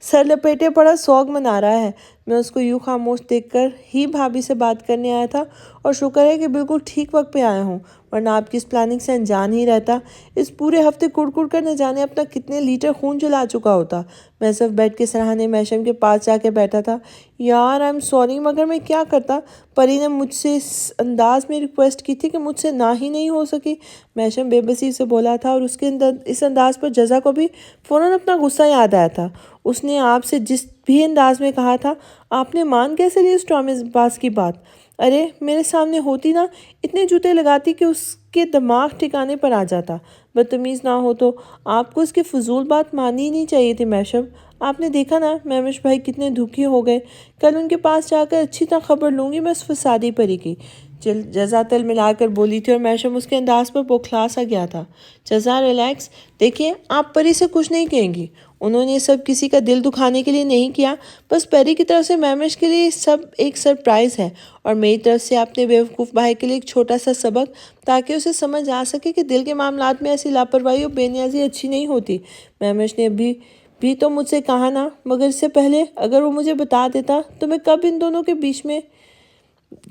سر لپیٹے پڑا سوگ منا رہا ہے۔ میں اس کو یوں خاموش دیکھ کر ہی بھابھی سے بات کرنے آیا تھا، اور شکر ہے کہ بالکل ٹھیک وقت پہ آیا ہوں، ورنہ آپ کی اس پلاننگ سے انجان ہی رہتا۔ اس پورے ہفتے کڑ کر نہ جانے اپنا کتنے لیٹر خون جلا چکا ہوتا۔ محسف بیڈ کے سرہانے میشم کے پاس جا کے بیٹھا تھا۔ یار آئی ایم سوری، مگر میں کیا کرتا؟ پری نے مجھ سے اس انداز میں ریکویسٹ کی تھی کہ مجھ سے نہ ہی نہیں ہو سکی۔ میشم بے بسی سے بولا تھا، اور اس کے اس انداز پر جزا کو بھی فوراً اپنا غصہ یاد آیا تھا۔ اس نے آپ سے جس بھی انداز میں کہا تھا، آپ نے مان کیسے لی اس ڈرامے باز کی بات؟ ارے میرے سامنے ہوتی نا، اتنے جوتے لگاتی کہ اس کے دماغ ٹھکانے پر آ جاتا۔ بدتمیز نہ ہو تو آپ کو اس کی فضول بات ماننی ہی نہیں چاہیے تھی میشم۔ آپ نے دیکھا نا مہمش بھائی کتنے دکھی ہو گئے۔ کل ان کے پاس جا کر اچھی طرح خبر لوں گی میں اس فسادی پری کی۔ جزا تل ملا کر بولی تھی، اور میشم اس کے انداز پر بوکھلا سا گیا تھا۔ جزا ریلیکس، دیکھیے آپ پری سے کچھ نہیں کہیں گی، انہوں نے یہ سب کسی کا دل دکھانے کے لیے نہیں کیا، بس پری کی طرف سے مہمش کے لیے سب ایک سرپرائز ہے، اور میری طرف سے اپنے بیوقوف بھائی کے لیے ایک چھوٹا سا سبق، تاکہ اسے سمجھ آ سکے کہ دل کے معاملات میں ایسی لاپرواہی اور بے نیازی اچھی نہیں ہوتی۔ مہمش نے ابھی بھی تو مجھ سے کہا نا، مگر اس سے پہلے اگر وہ مجھے بتا دیتا تو میں کب ان دونوں کے بیچ میں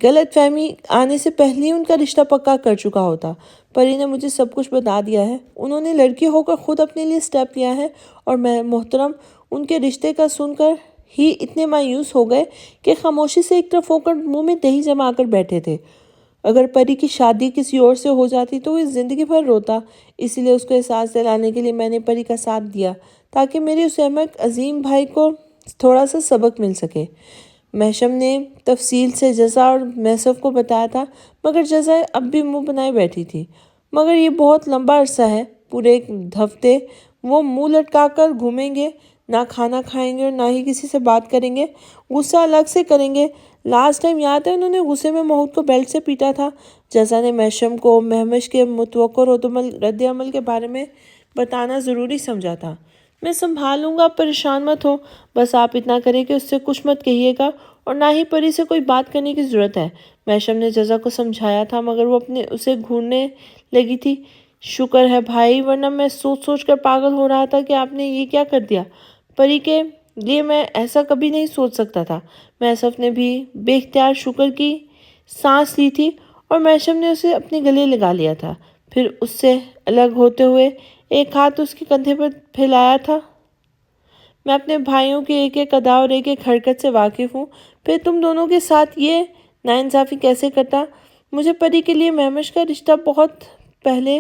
غلط فہمی آنے سے پہلے ہی ان کا رشتہ پکا کر چکا ہوتا۔ پری نے مجھے سب کچھ بتا دیا ہے، انہوں نے لڑکی ہو کر خود اپنے لیے سٹیپ لیا ہے، اور محترم ان کے رشتے کا سن کر ہی اتنے مایوس ہو گئے کہ خاموشی سے ایک طرف ہو کر منہ میں دہی جما کر بیٹھے تھے۔ اگر پری کی شادی کسی اور سے ہو جاتی تو وہ زندگی بھر روتا، اسی لیے اس کو احساس دلانے کے لیے میں نے پری کا ساتھ دیا، تاکہ میرے اس احمق عظیم بھائی کو تھوڑا سا سبق مل سکے۔ میشم نے تفصیل سے جزا اور محسف کو بتایا تھا، مگر جزا اب بھی منہ بنائے بیٹھی تھی۔ مگر یہ بہت لمبا عرصہ ہے، پورے ایک ہفتے وہ منہ لٹکا کر گھومیں گے، نہ کھانا کھائیں گے اور نہ ہی کسی سے بات کریں گے، غصہ الگ سے کریں گے۔ لاسٹ ٹائم یاد ہے انہوں نے غصے میں محمود کو بیلٹ سے پیٹا تھا۔ جزا نے میشم کو مہمش کے متوقع رد عمل کے بارے میں بتانا ضروری سمجھا تھا۔ میں سنبھال لوں گا، آپ پریشان مت ہو، بس آپ اتنا کریں کہ اس سے کچھ مت کہیے گا، اور نہ ہی پری سے کوئی بات کرنے کی ضرورت ہے۔ میشم نے جزا کو سمجھایا تھا، مگر وہ اسے گھورنے لگی تھی۔ شکر ہے بھائی، ورنہ میں سوچ کر پاگل ہو رہا تھا کہ آپ نے یہ کیا کر دیا۔ پری کے لیے میں ایسا کبھی نہیں سوچ سکتا تھا۔ محسف نے بھی بے اختیار شکر کی سانس لی تھی، اور میشم نے اسے اپنے گلے لگا لیا تھا، پھر اس سے الگ ہوتے ہوئے ایک ہاتھ اس کے کندھے پر پھیلایا تھا۔ میں اپنے بھائیوں کے ایک ایک ادا اور ایک ایک حرکت سے واقف ہوں، پھر تم دونوں کے ساتھ یہ ناانصافی کیسے کرتا؟ مجھے پری کے لیے مہمش کا رشتہ بہت پہلے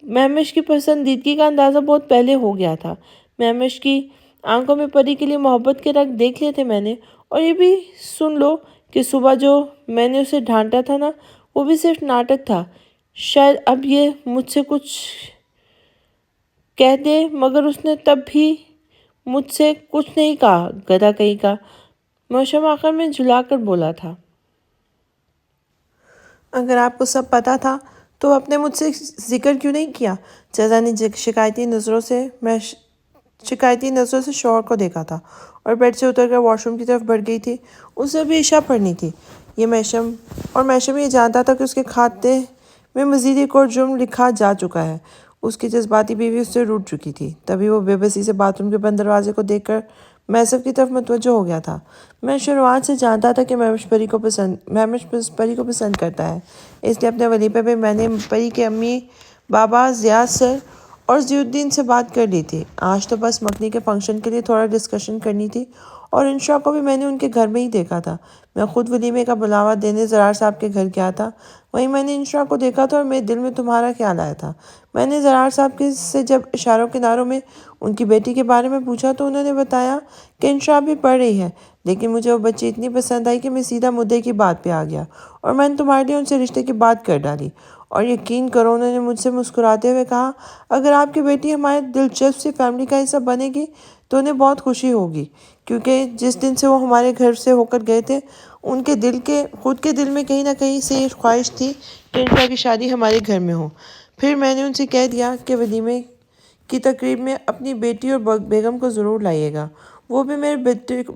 مہمش کی پسندیدگی کا اندازہ بہت پہلے ہو گیا تھا۔ مہمش کی آنکھوں میں پری کے لیے محبت کے رنگ دیکھ لیے تھے میں نے، اور یہ بھی سن لو کہ صبح جو میں نے اسے ڈھانٹا تھا نا، وہ بھی صرف ناٹک تھا۔ شاید اب یہ مجھ سے کچھ کہہ دے، مگر اس نے تب بھی مجھ سے کچھ نہیں کہا، گدھا کہیں کا۔ موشم آخر میں جھلا کر بولا تھا، اگر آپ کو سب پتا تھا تو آپ نے مجھ سے ذکر کیوں نہیں کیا؟ جزا نے شکایتی نظروں سے شوہر کو دیکھا تھا اور بیڈ سے اتر کر واش روم کی طرف بڑھ گئی تھی۔ اسے ابھی عشاء پڑھنی تھی۔ میشم یہ جانتا تھا کہ اس کے کھاتے میں مزید ایک اور جرم لکھا جا چکا ہے۔ اس کی جذباتی بیوی اس سے روٹھ چکی تھی۔ تبھی وہ بے بسی سے باتھ روم کے بند دروازے کو دیکھ کر میسف کی طرف متوجہ ہو گیا تھا۔ میں شروعات سے جانتا تھا کہ مہمش پری کو پسند کرتا ہے، اس لیے اپنے ولیمے پہ میں نے پری کے امی بابا زیاد سر اور ضیاء الدین سے بات کر لی تھی۔ آج تو بس مکنی کے فنکشن کے لیے تھوڑا ڈسکشن کرنی تھی، اور انشا کو بھی میں نے ان کے گھر میں ہی دیکھا تھا۔ میں خود ولیمے کا بلاوا دینے زرار صاحب کے گھر گیا تھا، وہیں میں نے انشا کو دیکھا تھا اور میرے دل میں تمہارا خیال آیا تھا۔ میں نے زرار صاحب سے جب اشاروں کناروں میں ان کی بیٹی کے بارے میں پوچھا تو انہوں نے بتایا کہ انشا بھی پڑھ رہی ہے، لیکن مجھے وہ بچی اتنی پسند آئی کہ میں سیدھا مدعے کی بات پہ آ گیا اور میں نے تمہارے لیے ان سے رشتے کی بات کر ڈالی۔ اور یقین کرو، انہوں نے مجھ سے مسکراتے ہوئے کہا، اگر آپ کی بیٹی ہمارے دلچسپ سی فیملی کا حصہ بنے گی تو انہیں بہت خوشی ہوگی، کیونکہ جس دن سے وہ ہمارے گھر سے ہو کر گئے تھے ان کے خود کے دل میں کہیں نہ کہیں سے یہ خواہش تھی کہ انشا کی شادی ہمارے گھر میں ہو۔ پھر میں نے ان سے کہہ دیا کہ ولیمے کی تقریب میں اپنی بیٹی اور بیگم کو ضرور لائیے گا، وہ بھی میرے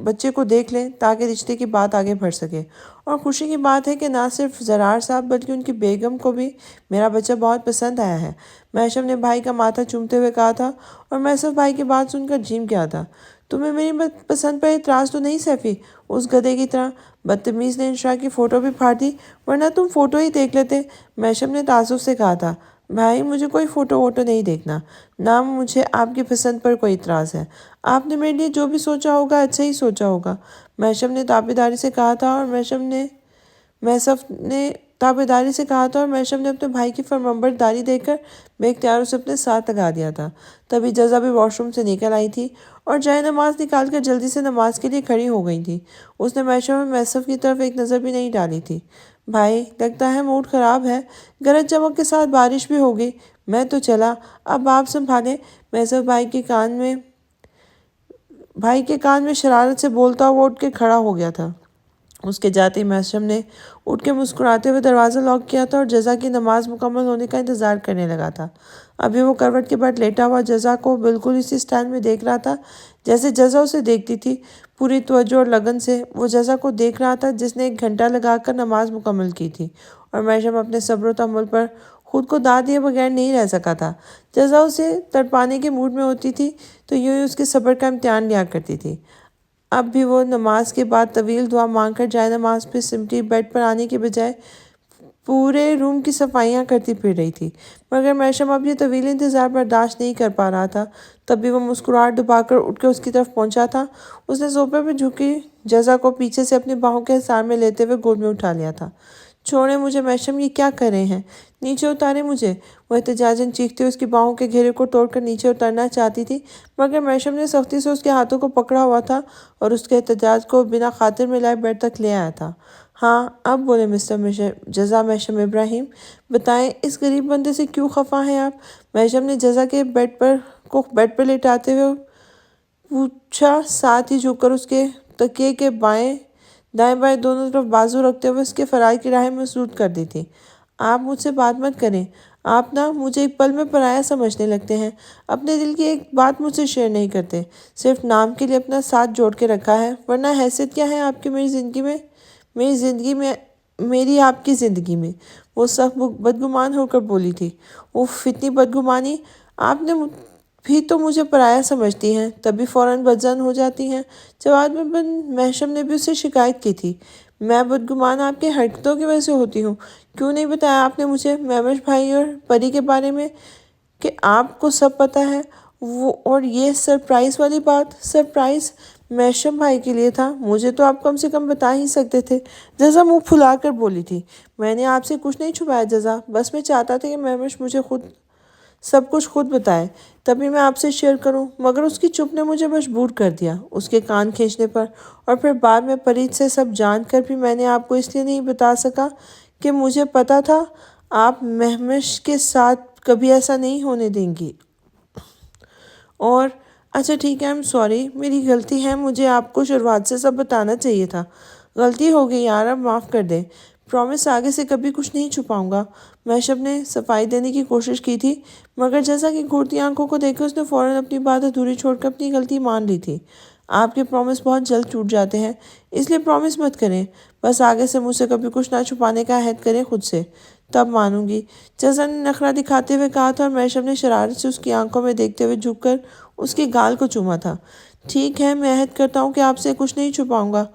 بچے کو دیکھ لیں تاکہ رشتے کی بات آگے بڑھ سکے۔ اور خوشی کی بات ہے کہ نہ صرف زرار صاحب بلکہ ان کی بیگم کو بھی میرا بچہ بہت پسند آیا ہے۔ میشم نے بھائی کا ماتھا چومتے ہوئے کہا تھا، اور میسف بھائی کی بات سن کر جھیم گیا تھا۔ تمہیں میری پسند پر اعتراض تو نہیں سیفی؟ اس گدھے کی طرح بدتمیز نے انشا کی فوٹو بھی پھاڑ دی، ورنہ تم فوٹو ہی دیکھ لیتے۔ میشم نے تعصب سے کہا تھا، بھائی مجھے کوئی فوٹو ووٹو نہیں دیکھنا، نہ مجھے آپ کی پسند پر کوئی اعتراض ہے۔ آپ نے میرے لیے جو بھی سوچا ہوگا اچھا ہی سوچا ہوگا، میشم نے تابعداری سے کہا تھا، اور میسف نے تابعداری سے کہا تھا اور میشم نے اپنے بھائی کی فرمانبرداری دیکھ کر بے اختیار اسے اپنے ساتھ لگا دیا تھا۔ تبھی جزا بھی واش روم سے نکل آئی تھی اور جائے نماز نکال کر جلدی سے نماز کے لیے کھڑی ہو گئی تھی۔ اس نے میشم اور میسف کی طرف ایک نظر بھی نہیں ڈالی تھی۔ بھائی لگتا ہے موڈ خراب ہے، گرج چمک کے ساتھ بارش بھی ہوگی، میں تو چلا، اب آپ سنبھالیں۔ میسف بھائی کے کان میں شرارت سے بولتا ہوا اٹھ کے کھڑا ہو گیا تھا۔ اس کے جاتے ہی میشم نے اٹھ کے مسکراتے ہوئے دروازہ لاک کیا تھا اور جزا کی نماز مکمل ہونے کا انتظار کرنے لگا تھا۔ ابھی وہ کروٹ کے بعد لیٹا ہوا جزا کو بالکل اسی سٹائل میں دیکھ رہا تھا جیسے جزا اسے دیکھتی تھی۔ پوری توجہ اور لگن سے وہ جزا کو دیکھ رہا تھا جس نے 1 گھنٹہ لگا کر نماز مکمل کی تھی، اور میشم اپنے صبر و تحمل پر خود کو داد دیے بغیر نہیں رہ سکا تھا۔ جزا اسے تڑپانے کے موڈ میں ہوتی تھی تو یوں ہی اس کے صبر کا امتحان لیا کرتی تھی۔ اب بھی وہ نماز کے بعد طویل دعا مانگ کر جائے نماز پہ سمٹی بیڈ پر آنے کے بجائے پورے روم کی صفائیاں کرتی پھر رہی تھی، مگر میشم اب یہ طویل انتظار برداشت نہیں کر پا رہا تھا۔ تب بھی وہ مسکراہٹ دبا کر اٹھ کے اس کی طرف پہنچا تھا۔ اس نے صوفے پہ جھکی جزا کو پیچھے سے اپنی باہوں کے حصار میں لیتے ہوئے گود میں اٹھا لیا تھا۔ چھوڑیں مجھے میشم، یہ کیا کر رہے ہیں؟ نیچے اتاریں مجھے۔ وہ احتجاجاً چیختے ہوئے اس کی باہوں کے گھیرے کو توڑ کر نیچے اترنا چاہتی تھی، مگر میشم نے سختی سے اس کے ہاتھوں کو پکڑا ہوا تھا اور اس کے احتجاج کو بنا خاطر میں لائے بیڈ تک لے آیا تھا۔ ہاں اب بولے مسٹر جزا میشم ابراہیم، بتائیں اس غریب بندے سے کیوں خفا ہیں آپ؟ میشم نے جزا کے بیڈ پر لٹاتے ہوئے پوچھا، ساتھ ہی جھک کر اس کے تکیے کے دائیں بائیں دونوں طرف بازو رکھتے ہوئے اس کے فرار کی راہیں مسدود کر دی تھی۔ آپ مجھ سے بات مت کریں، آپ نا مجھے ایک پل میں پرایا سمجھنے لگتے ہیں، اپنے دل کی ایک بات مجھ سے شیئر نہیں کرتے، صرف نام کے لیے اپنا ساتھ جوڑ کے رکھا ہے، ورنہ حیثیت کیا ہے آپ کی میری آپ کی زندگی میں؟ وہ سخت بدگمان ہو کر بولی تھی۔ اف، اتنی بدگمانی! آپ نے بھی تو مجھے پرایا سمجھتی ہیں، تبھی فوراً بدظن ہو جاتی ہیں۔ جواب میں میشم نے بھی اس سے شکایت کی تھی، میں بدگمان آپ کی حرکتوں کی وجہ سے ہوتی ہوں۔ کیوں نہیں بتایا آپ نے مجھے مہمش بھائی اور پری کے بارے میں کہ آپ کو سب پتہ ہے، اور یہ سرپرائز والی بات، سرپرائز میشم بھائی کے لیے تھا، مجھے تو آپ کم سے کم بتا ہی سکتے تھے، جزا منہ پھلا کر بولی تھی۔ میں نے آپ سے کچھ نہیں چھپایا جزا، بس میں چاہتا تھا کہ مہوش مجھے سب کچھ خود بتائے، تبھی میں آپ سے شیئر کروں، مگر اس کی چپ نے مجھے مجبور کر دیا اس کے کان کھینچنے پر، اور پھر بعد میں پریت سے سب جان کر بھی میں نے آپ کو اس لیے نہیں بتا سکا کہ مجھے پتا تھا آپ مہوش کے ساتھ کبھی ایسا نہیں ہونے دیں گی۔ اور اچھا ٹھیک ہے، I'm سوری، میری غلطی ہے، مجھے آپ کو شروعات سے سب بتانا چاہیے تھا، غلطی ہو گئی یار، اب معاف کر دے، پرومس آگے سے کبھی کچھ نہیں چھپاؤں گا۔ میشب نے صفائی دینے کی کوشش کی تھی، مگر جیسا کہ گھورتی آنکھوں کو دیکھ کر اس نے فوراً اپنی بات ادھوری چھوڑ کر اپنی غلطی مان لی تھی۔ آپ کے پرومس بہت جلد ٹوٹ جاتے ہیں، اس لیے پرومس مت کریں، بس آگے سے مجھ سے کبھی کچھ نہ چھپانے کا عہد کریں خود سے، تب مانوں گی، جزا نے نخرہ دکھاتے ہوئے کہا تھا، اور میشب نے شرارت سے اس کی آنکھوں میں دیکھتے ہوئے جھک کر اس کے گال کو چوما تھا۔ ٹھیک ہے، میں عہد کرتا ہوں کہ آپ سے کچھ نہیں چھپاؤں گا،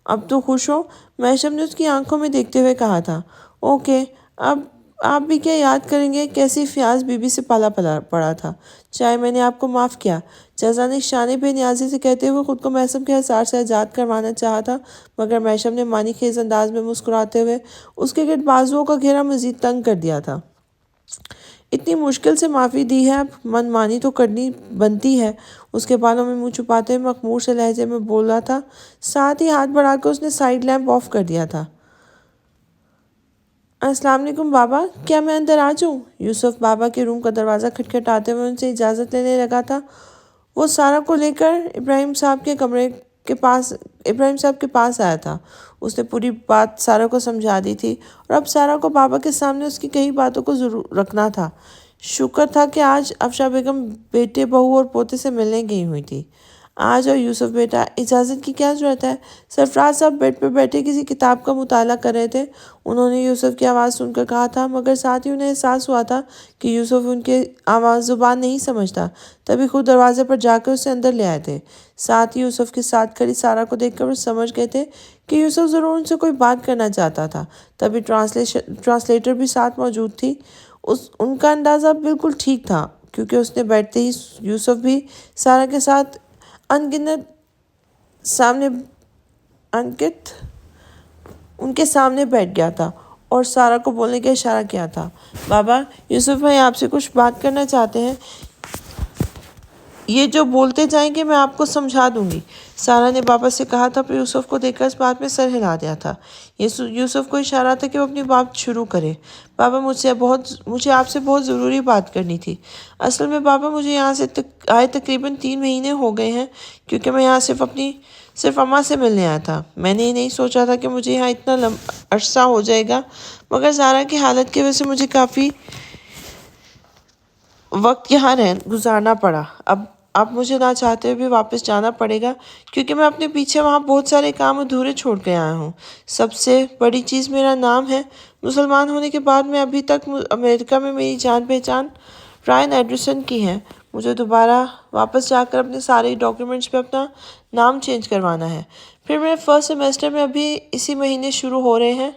اب تو خوش ہو، میشب نے اس کی آنکھوں میں دیکھتے ہوئے کہا تھا۔ اوکے، اب آپ بھی کیا یاد کریں گے کیسی فیاض بی بی سے پالا پڑا تھا، چاہے میں نے آپ کو معاف کیا، جزا نے شانے بے نیازی سے کہتے ہوئے خود کو میشب کے حصار سے آزاد کروانا چاہا تھا، مگر میشب نے معنی خیز انداز میں مسکراتے ہوئے اس کے گرد بازوؤں کا گھیرا مزید تنگ کر دیا تھا۔ اتنی مشکل سے معافی دی ہے، اب من مانی تو کرنی بنتی ہے، اس کے بالوں میں منہ چھپاتے ہوئے مخمور سے لہجے میں بولا تھا، ساتھ ہی ہاتھ بڑھا کر اس نے سائیڈ لیمپ آف کر دیا تھا۔ السلام علیکم بابا، کیا میں اندر آ جاؤں؟ یوسف بابا کے روم کا دروازہ کھٹکھٹاتے ہوئے ان سے اجازت لینے لگا تھا۔ وہ سارہ کو لے کر ابراہیم صاحب کے پاس آیا تھا۔ اس نے پوری بات سارہ کو سمجھا دی تھی، اور اب سارہ کو بابا کے سامنے اس کی کئی باتوں کو ضرور رکھنا تھا۔ شکر تھا کہ آج افشا بیگم بیٹے، بہو اور پوتے سے ملنے گئی ہوئی تھی۔ آج اور یوسف بیٹا، اجازت کی کیا ضرورت ہے؟ سرفراز صاحب بیڈ پہ بیٹھے کسی کتاب کا مطالعہ کر رہے تھے، انہوں نے یوسف کی آواز سن کر کہا تھا، مگر ساتھ ہی انہیں احساس ہوا تھا کہ یوسف ان کی آواز زبان نہیں سمجھتا، تبھی خود دروازے پر جا کر اسے اندر لے آئے تھے۔ ساتھ ہی یوسف کے ساتھ کھڑی سارہ کو دیکھ کر وہ سمجھ گئے تھے کہ یوسف ضرور ان سے کوئی بات کرنا چاہتا تھا، تبھی ٹرانسلیٹر بھی ساتھ موجود تھی۔ ان کا اندازہ بالکل ٹھیک تھا، کیونکہ اس نے بیٹھتے ہی یوسف بھی سارہ کے ساتھ ان کے سامنے بیٹھ گیا تھا اور سارہ کو بولنے کا اشارہ کیا تھا۔ بابا، یوسف بھائی آپ سے کچھ بات کرنا چاہتے ہیں، یہ جو بولتے جائیں گے میں آپ کو سمجھا دوں گی، سارہ نے بابا سے کہا تھا، پر یوسف کو دیکھ کر اس بات میں سر ہلا دیا تھا۔ یہ یوسف کو اشارہ تھا کہ وہ اپنی بات شروع کرے۔ بابا، مجھے آپ سے بہت ضروری بات کرنی تھی۔ اصل میں بابا، مجھے یہاں سے آئے تقریباً 3 مہینے ہو گئے ہیں، کیونکہ میں یہاں صرف اماں سے ملنے آیا تھا۔ میں نے نہیں سوچا تھا کہ مجھے یہاں اتنا عرصہ ہو جائے گا، مگر زارا کی حالت کی وجہ سے مجھے کافی وقت یہاں گزارنا پڑا۔ اب مجھے نہ چاہتے ہوئے بھی واپس جانا پڑے گا، کیونکہ میں اپنے پیچھے وہاں بہت سارے کام ادھورے چھوڑ کے آیا ہوں۔ سب سے بڑی چیز میرا نام ہے۔ مسلمان ہونے کے بعد میں ابھی تک امریکہ میں میری جان پہچان رائان اینڈرسن کی ہے۔ مجھے دوبارہ واپس جا کر اپنے سارے ڈاکیومنٹس پہ اپنا نام چینج کروانا ہے۔ پھر میرے فرسٹ سیمیسٹر میں ابھی اسی مہینے شروع ہو رہے ہیں،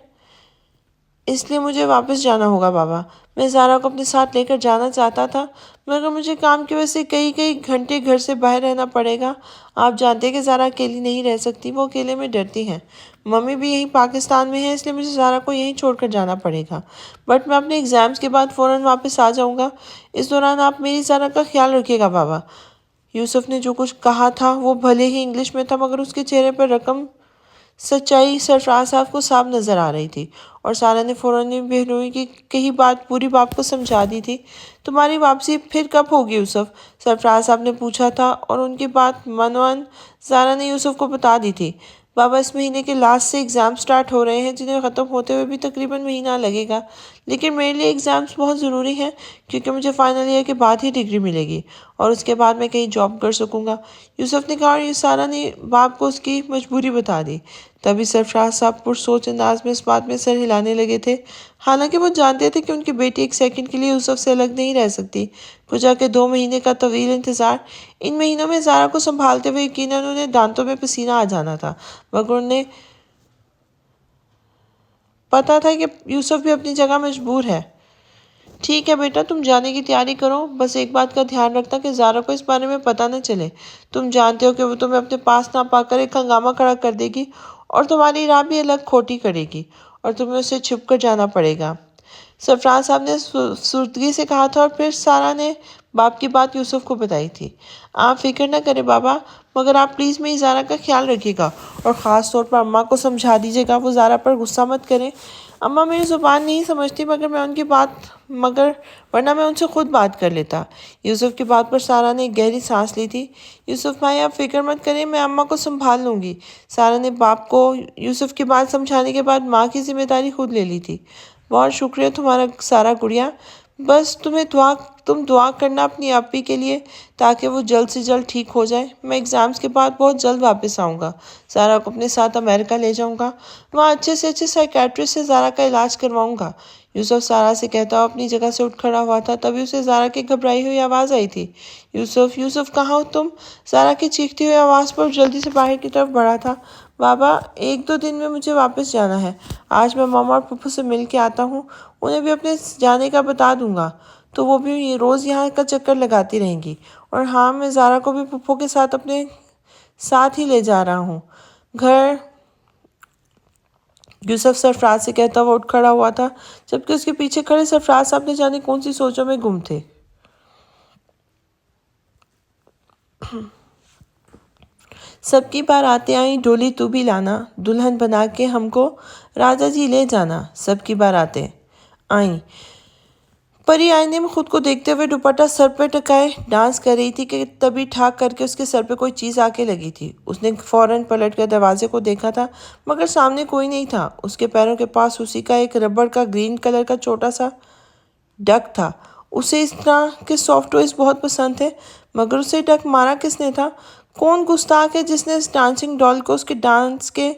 اس لیے مجھے واپس جانا ہوگا بابا۔ میں زارا کو اپنے ساتھ لے کر جانا چاہتا تھا، مگر مجھے کام کی وجہ سے کئی گھنٹے گھر سے باہر رہنا پڑے گا۔ آپ جانتے ہیں کہ زارا اکیلی نہیں رہ سکتی، وہ اکیلے میں ڈرتی ہیں۔ ممی بھی یہیں پاکستان میں ہیں، اس لیے مجھے زارا کو یہیں چھوڑ کر جانا پڑے گا، بٹ میں اپنے ایگزامز کے بعد فوراً واپس آ جاؤں گا۔ اس دوران آپ میری زارا کا خیال رکھیے گا بابا۔ یوسف نے جو کچھ کہا تھا وہ بھلے ہی انگلش میں تھا، مگر اس کے چہرے پر رقم سچائی سرفراز صاحب کو صاف نظر آ رہی تھی، اور سارہ نے فوراً بہنوئی کی کہی بات پوری بات کو سمجھا دی تھی۔ تمہاری واپسی پھر کب ہوگی یوسف؟ سرفراز صاحب نے پوچھا تھا، اور ان کی بات منوان زارا نے یوسف کو بتا دی تھی۔ بابا، اس مہینے کے لاسٹ سے ایگزام سٹارٹ ہو رہے ہیں، جنہیں ختم ہوتے ہوئے بھی تقریباً مہینہ لگے گا، لیکن میرے لیے ایگزامز بہت ضروری ہیں، کیونکہ مجھے فائنل ایئر کے بعد ہی ڈگری ملے گی، اور اس کے بعد میں کہیں جاب کر سکوں گا، یوسف نے کہا، اور یہ سارہ نے باپ کو اس کی مجبوری بتا دی۔ تبھی سرفراز صاحب پرسوچ انداز میں اس بات میں سر ہلانے لگے تھے، حالانکہ وہ جانتے تھے کہ ان کی بیٹی ایک سیکنڈ کے لیے یوسف سے الگ نہیں رہ سکتی، کجا کے 2 مہینے کا طویل انتظار۔ ان مہینوں میں زارا کو سنبھالتے ہوئے یقیناً انہیں دانتوں میں پسینہ آ جانا تھا، مگر انہیں پتا تھا کہ یوسف بھی اپنی جگہ مجبور ہے۔ ٹھیک ہے بیٹا، تم جانے کی تیاری کرو، بس ایک بات کا دھیان رکھنا کہ زارا کو اس بارے میں پتہ نہ چلے۔ تم جانتے ہو کہ وہ تمہیں اپنے پاس نہ پا کر ایک ہنگامہ کھڑا کر دے گی اور تمہاری راہ بھی الگ کھوٹی کرے گی اور تمہیں اسے چھپ کر جانا پڑے گا۔ سرفراز صاحب نے سردگی سے کہا تھا اور پھر سارا نے باپ کی بات یوسف کو بتائی تھی۔ آپ فکر نہ کریں بابا، مگر آپ پلیز میری زارا کا خیال رکھیے گا اور خاص طور پر اماں کو سمجھا دیجیے گا وہ زارا پر غصہ مت کریں۔ اماں میری زبان نہیں سمجھتی مگر ورنہ میں ان سے خود بات کر لیتا۔ یوسف کی بات پر سارا نے ایک گہری سانس لی تھی۔ یوسف بھائی آپ فکر مت کریں، میں اماں کو سنبھال لوں گی۔ سارا نے باپ کو یوسف کی بات سمجھانے کے بعد ماں کی ذمہ داری خود لے لی تھی۔ بہت شکریہ تمہارا سارا گڑیا، بس تم دعا کرنا اپنی آپی کے لیے تاکہ وہ جلد سے جلد ٹھیک ہو جائے۔ میں ایگزامز کے بعد بہت جلد واپس آؤں گا، زارا کو اپنے ساتھ امریکہ لے جاؤں گا، وہاں اچھے سے اچھے سائیکیٹرسٹ سے زارا کا علاج کرواؤں گا۔ یوسف سارا سے کہتا ہوا اپنی جگہ سے اٹھ کھڑا ہوا تھا، تبھی اسے زارا کی گھبرائی ہوئی آواز آئی تھی۔ یوسف، یوسف کہاں ہو تم؟ زارا کی چیختی ہوئی آواز پر جلدی سے باہر کی طرف بڑھا تھا۔ بابا، 1-2 دن میں مجھے واپس جانا ہے، آج میں ماما اور پھپھو سے مل کے آتا ہوں، انہیں بھی اپنے جانے کا بتا دوں گا تو وہ بھی روز یہاں کا چکر لگاتی رہیں گی، اور ہاں میں زارا کو بھی پھپھو کے ساتھ اپنے ساتھ ہی لے جا رہا ہوں گھر۔ یوسف سرفراز سے کہتا ہوا اٹھ کھڑا ہوا تھا، جبکہ اس کے پیچھے کھڑے سرفراز صاحب نے جانے کون سی سوچوں میں گم تھے۔ سب کی باراتیں آئیں، ڈولی تو بھی لانا، دلہن بنا کے ہم کو راجا جی لے جانا۔ سب کی باراتیں آئیں۔ پری آئینے میں خود کو دیکھتے ہوئے دوپٹہ سر پہ ٹکائے ڈانس کر رہی تھی کہ تبھی ٹھاک کر کے اس کے سر پہ کوئی چیز آ کے لگی تھی۔ اس نے فوراً پلٹ کر دروازے کو دیکھا تھا، مگر سامنے کوئی نہیں تھا۔ اس کے پیروں کے پاس اسی کا ایک ربڑ کا گرین کلر کا چھوٹا سا ڈک تھا۔ اسے اس طرح کے سافٹ ٹوائز بہت پسند تھے، مگر اسے ڈک مارا کس نے تھا؟ کون گستاخ ہے جس نے اس ڈانسنگ ڈال کو اس کے ڈانس کے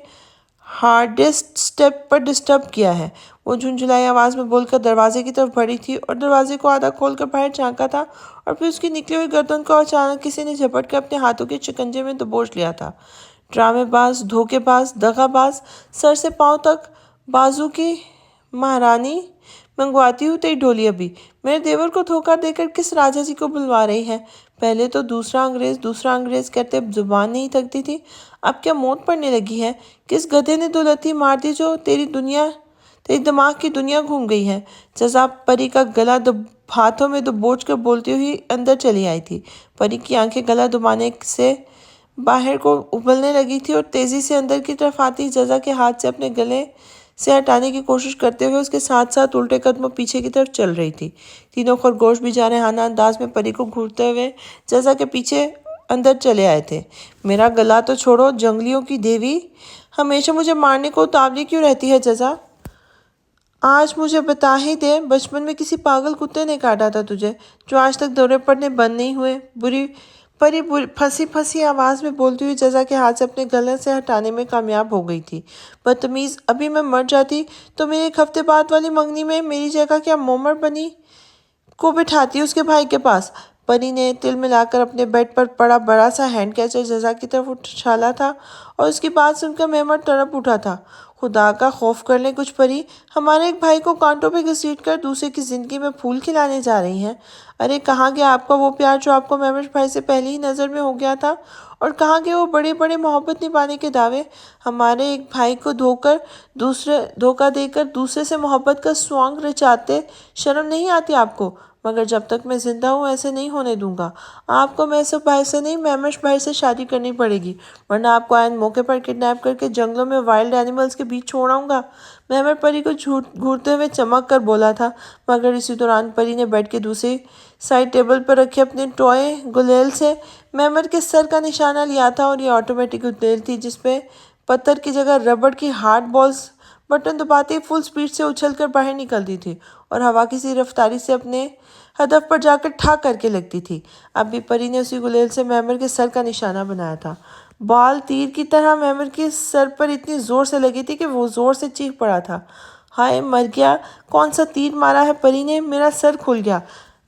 ہارڈسٹ سٹیپ پر ڈسٹرب کیا ہے؟ وہ جھنجھلائی آواز میں بول کر دروازے کی طرف بڑھی تھی اور دروازے کو آدھا کھول کر باہر جھانکا تھا، اور پھر اس کی نکلی ہوئی گردن کو اچانک کسی نے جھپٹ کر اپنے ہاتھوں کے شکنجے میں دبوچ لیا تھا۔ ڈرامے باز، دھوکے باز، دغا باز، سر سے پاؤں تک بازو کی مہارانی، منگواتی ہوں تیری ڈھولی ابھی۔ میرے دیور کو دھوکہ دے کر کس راجا جی کو بلوا رہی ہے؟ پہلے تو دوسرا انگریز کہتے زبان نہیں تھکتی تھی، اب کیا موت پڑنے لگی ہے؟ کس گدھے نے دو لتھی مار دی جو تیری دماغ کی دنیا گھوم گئی ہے؟ جزا پری کا گلا ہاتھوں میں دبوچ کر بولتی ہوئی اندر چلی آئی تھی۔ پری کی آنکھیں گلا دبانے سے باہر کو ابلنے لگی تھی اور تیزی سے اندر کی طرف آتی جزا کے ہاتھ سے اپنے گلے سے ہٹانے کی کوشش کرتے ہوئے اس کے ساتھ ساتھ الٹے قدموں پیچھے کی طرف چل رہی تھی۔ تینوں خرگوش بھی جارحانہ انداز میں پری کو گھورتے ہوئے جزا کے پیچھے اندر چلے آئے تھے۔ میرا گلا تو چھوڑو جنگلیوں کی دیوی، ہمیشہ مجھے مارنے کو اتاولی کیوں رہتی ہے جزا؟ آج مجھے بتا ہی دے، بچپن میں کسی پاگل کتے نے کاٹا تھا تجھے جو آج تک دورے پڑنے بند نہیں ہوئے؟ پری پھنسی پھنسی آواز میں بولتی ہوئی جزا کے ہاتھ سے اپنے گلے سے ہٹانے میں کامیاب ہو گئی تھی۔ بدتمیز، ابھی میں مر جاتی تو میرے 1 ہفتے بعد والی منگنی میں میری جگہ کیا مومر بنی کو بٹھاتی اس کے بھائی کے پاس؟ پری نے تل ملا کر اپنے بیڈ پر پڑا بڑا سا ہینڈ کیچر جزا کی طرف اچھالا تھا اور اس کی بات سن کر میمر تڑپ اٹھا تھا۔ خدا کا خوف کر لیں کچھ پری، ہمارے ایک بھائی کو کانٹوں پہ گھسیٹ کر دوسرے کی زندگی میں پھول کھلانے جا رہی ہیں۔ ارے کہاں گیا آپ کا وہ پیار جو آپ کو میمر بھائی سے پہلی ہی نظر میں ہو گیا تھا؟ اور کہاں گئے وہ بڑے بڑے محبت نبھانے کے دعوے؟ ہمارے ایک بھائی کو دھوکہ دے کر دوسرے سے محبت کا سوانگ رچاتے شرم نہیں آتی آپ کو؟ مگر جب تک میں زندہ ہوں ایسے نہیں ہونے دوں گا۔ آپ کو میسر بھائی سے نہیں، میمر بھائی سے شادی کرنی پڑے گی، ورنہ آپ کو عین موقع پر کڈنیپ کر کے جنگلوں میں وائلڈ اینیملز کے بیچ چھوڑ آؤں گا۔ میمر پری کو گھورتے ہوئے چمک کر بولا تھا، مگر اسی دوران پری نے بیڈ کے دوسری سائڈ ٹیبل پر رکھے اپنے ٹوئے گلیل سے میمر کے سر کا نشانہ لیا تھا، اور یہ آٹومیٹک گلیل تھی جس پہ پتھر کی جگہ ربڑ کی ہارڈ بالز بٹن دباتے ہی فل سپیڈ سے اچھل کر باہر نکلتی تھی اور ہوا کسی رفتاری سے اپنے ہدف پر جا کر ٹھا کر کے لگتی تھی۔ اب بھی پری نے اسی گلیل سے میمر کے سر کا نشانہ بنایا تھا۔ بال تیر کی طرح میمر کے سر پر اتنی زور سے لگی تھی کہ وہ زور سے چیخ پڑا تھا۔ ہائے مر گیا، کون سا تیر مارا ہے پری نے، میرا سر کھل گیا،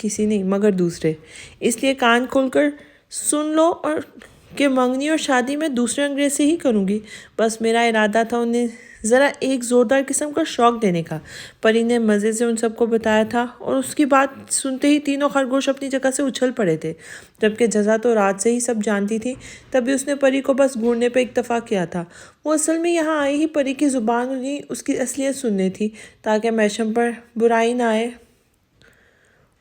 کسی نہیں مگر دوسرے، اس لیے کان کھول کر سن لو اور کہ منگنی اور شادی میں دوسرے انگریز سے ہی کروں گی۔ بس میرا ارادہ تھا انہیں ذرا ایک زوردار قسم کا شوق دینے کا۔ پری نے مزے سے ان سب کو بتایا تھا اور اس کی بات سنتے ہی تینوں خرگوش اپنی جگہ سے اچھل پڑے تھے، جبکہ جزا تو رات سے ہی سب جانتی تھی۔ تبھی اس نے پری کو بس گھورنے پہ اکتفا کیا تھا۔ وہ اصل میں یہاں آئی ہی پری کی زبان انہیں اس کی اصلیت سننے تھی، تاکہ میشم پر برائی نہ آئے،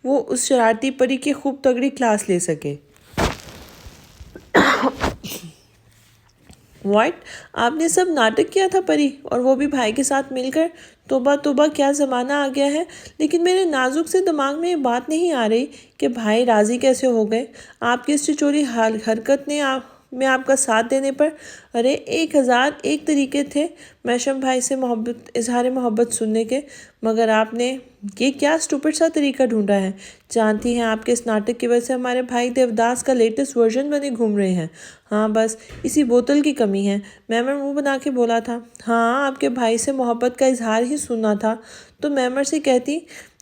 وہ اس شرارتی پری کی خوب تگڑی کلاس لے سکے۔ واٹ، آپ نے سب ناٹک کیا تھا پری، اور وہ بھی بھائی کے ساتھ مل کر؟ توبہ توبہ، کیا زمانہ آ گیا ہے۔ لیکن میرے نازک سے دماغ میں یہ بات نہیں آ رہی کہ بھائی راضی کیسے ہو گئے آپ کی اس چچوری حرکت میں آپ کا ساتھ دینے پر۔ ارے 1001 طریقے تھے میشم بھائی سے اظہار محبت سننے کے، مگر آپ نے یہ کیا اسٹوپڈ سا طریقہ ڈھونڈا ہے۔ جانتی ہیں آپ کے اس ناٹک کی وجہ سے ہمارے بھائی دیوداس کا لیٹسٹ ورژن بنے گھوم رہے ہیں۔ ہاں بس اسی بوتل کی کمی ہے، میمر منہ بنا کے بولا تھا۔ ہاں، آپ کے بھائی سے محبت کا اظہار ہی سننا تھا تو میمر سے کہتی،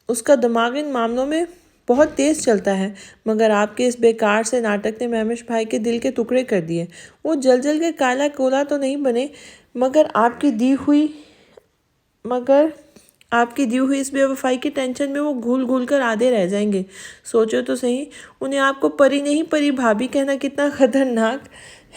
اس کا دماغ ان معاملوں میں بہت تیز چلتا ہے، مگر آپ کے اس بیکار سے ناٹک نے میمش بھائی کے دل کے ٹکڑے کر دیے۔ وہ جل جل کے کالا کولا تو نہیں بنے، مگر آپ کی دی ہوئی اس بے وفائی کی ٹینشن میں وہ گھول گھول کر آدھے رہ جائیں گے۔ سوچو تو صحیح، انہیں آپ کو پری نہیں پری بھابھی کہنا کتنا خطرناک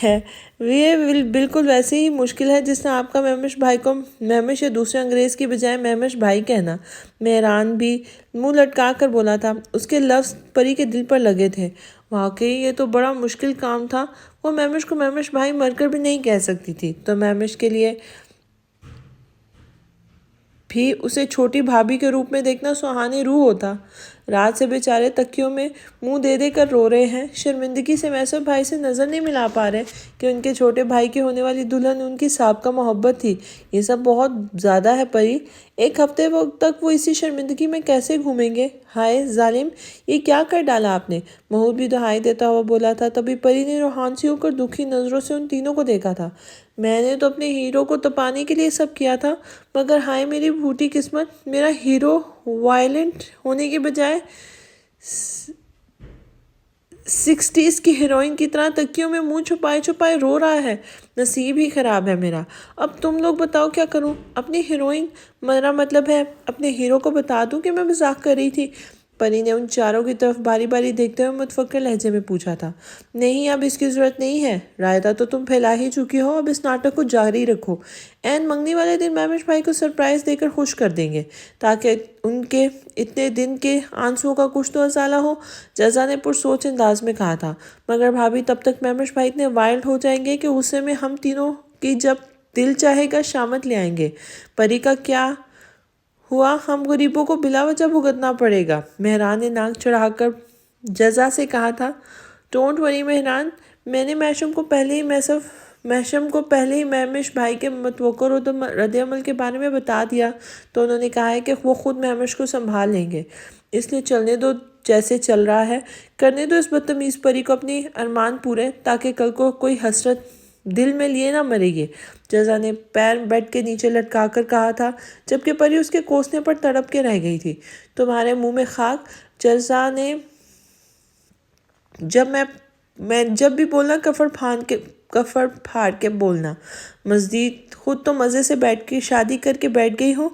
ہے۔ یہ بالکل ویسے ہی مشکل ہے جس نے آپ کا میمش بھائی کو میمش یا دوسرے انگریز کی بجائے میمش بھائی کہنا۔ مہران بھی منہ لٹکا کر بولا تھا، اس کے لفظ پری کے دل پر لگے تھے۔ واقعی یہ تو بڑا مشکل کام تھا، وہ میمش کو میمش بھائی مر کر بھی نہیں کہہ سکتی تھی، تو میمش کے لیے بھی اسے چھوٹی بھابھی کے روپ میں دیکھنا سہانی روح ہوتا۔ رات سے بیچارے تکیوں میں منہ دے دے کر رو رہے ہیں، شرمندگی سے میسر بھائی سے نظر نہیں ملا پا رہے کہ ان کے چھوٹے بھائی کی ہونے والی دلہن ان کی سابقہ محبت تھی۔ یہ سب بہت زیادہ ہے پری، ایک ہفتے تک وہ اسی شرمندگی میں کیسے گھومیں گے؟ ہائے ظالم، یہ کیا کر ڈالا آپ نے؟ محمود بھی دہائی دیتا ہوا بولا تھا۔ تبھی پری نے روحان سی ہو کر دکھی نظروں سے ان تینوں کو دیکھا تھا۔ میں نے تو اپنے ہیرو کو تپانے کے لیے سب کیا تھا، مگر ہائے میری بھوٹی قسمت، میرا ہیرو وائلنٹ ہونے کے بجائے 60s کی ہیروئن کی طرح تکیوں میں منہ چھپائے چھپائے رو رہا ہے۔ نصیب ہی خراب ہے میرا۔ اب تم لوگ بتاؤ کیا کروں؟ اپنی ہیروئن، میرا مطلب ہے اپنے ہیرو کو بتا دوں کہ میں مذاق کر رہی تھی؟ پری نے ان چاروں کی طرف باری باری دیکھتے ہوئے متفکر لہجے میں پوچھا تھا۔ نہیں، اب اس کی ضرورت نہیں ہے، رائتا تو تم پھیلا ہی چکی ہو، اب اس ناٹک کو جاری رکھو۔ این منگنی والے دن میمش بھائی کو سرپرائز دے کر خوش کر دیں گے، تاکہ ان کے اتنے دن کے آنسوؤں کا کچھ تو ازالہ ہو، جزا نے پرسوچ انداز میں کہا تھا۔ مگر بھابھی تب تک میمش بھائی اتنے وائلڈ ہو جائیں گے کہ غصے میں ہم تینوں کی جب دل چاہے گا شامت لے آئیں گے۔ پری کا کیا ہوا ہم غریبوں کو بلا وجہ بھگتنا پڑے گا، مہران نے ناک چڑھا کر جزا سے کہا تھا۔ ڈونٹ وری مہران، میں نے میشم کو پہلے ہی میمش بھائی کے متوقع رد عمل کے بارے میں بتا دیا، تو انہوں نے کہا ہے کہ وہ خود میمش کو سنبھال لیں گے، اس لیے چلنے دو جیسے چل رہا ہے، کرنے دو اس بدتمیز پری کو اپنی ارمان پورے، تاکہ کل کو کوئی حسرت دل میں لیے نہ مرے گی، جزا نے پیر بیڈ کے نیچے لٹکا کر کہا تھا، جبکہ پری اس کے کوسنے پر تڑپ کے رہ گئی تھی۔ تمہارے منہ میں خاک، جزا نے، جب بھی بولنا کفر پھاڑ کے بولنا، مزید خود تو مزے سے بیٹھ کے شادی کر کے بیٹھ گئی ہو،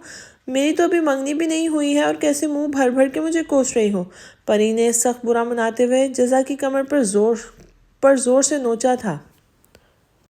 میری تو ابھی منگنی بھی نہیں ہوئی ہے اور کیسے منہ بھر بھر کے مجھے کوس رہی ہو۔ پری نے سخت برا مناتے ہوئے جزا کی کمر پر زور سے نوچا تھا۔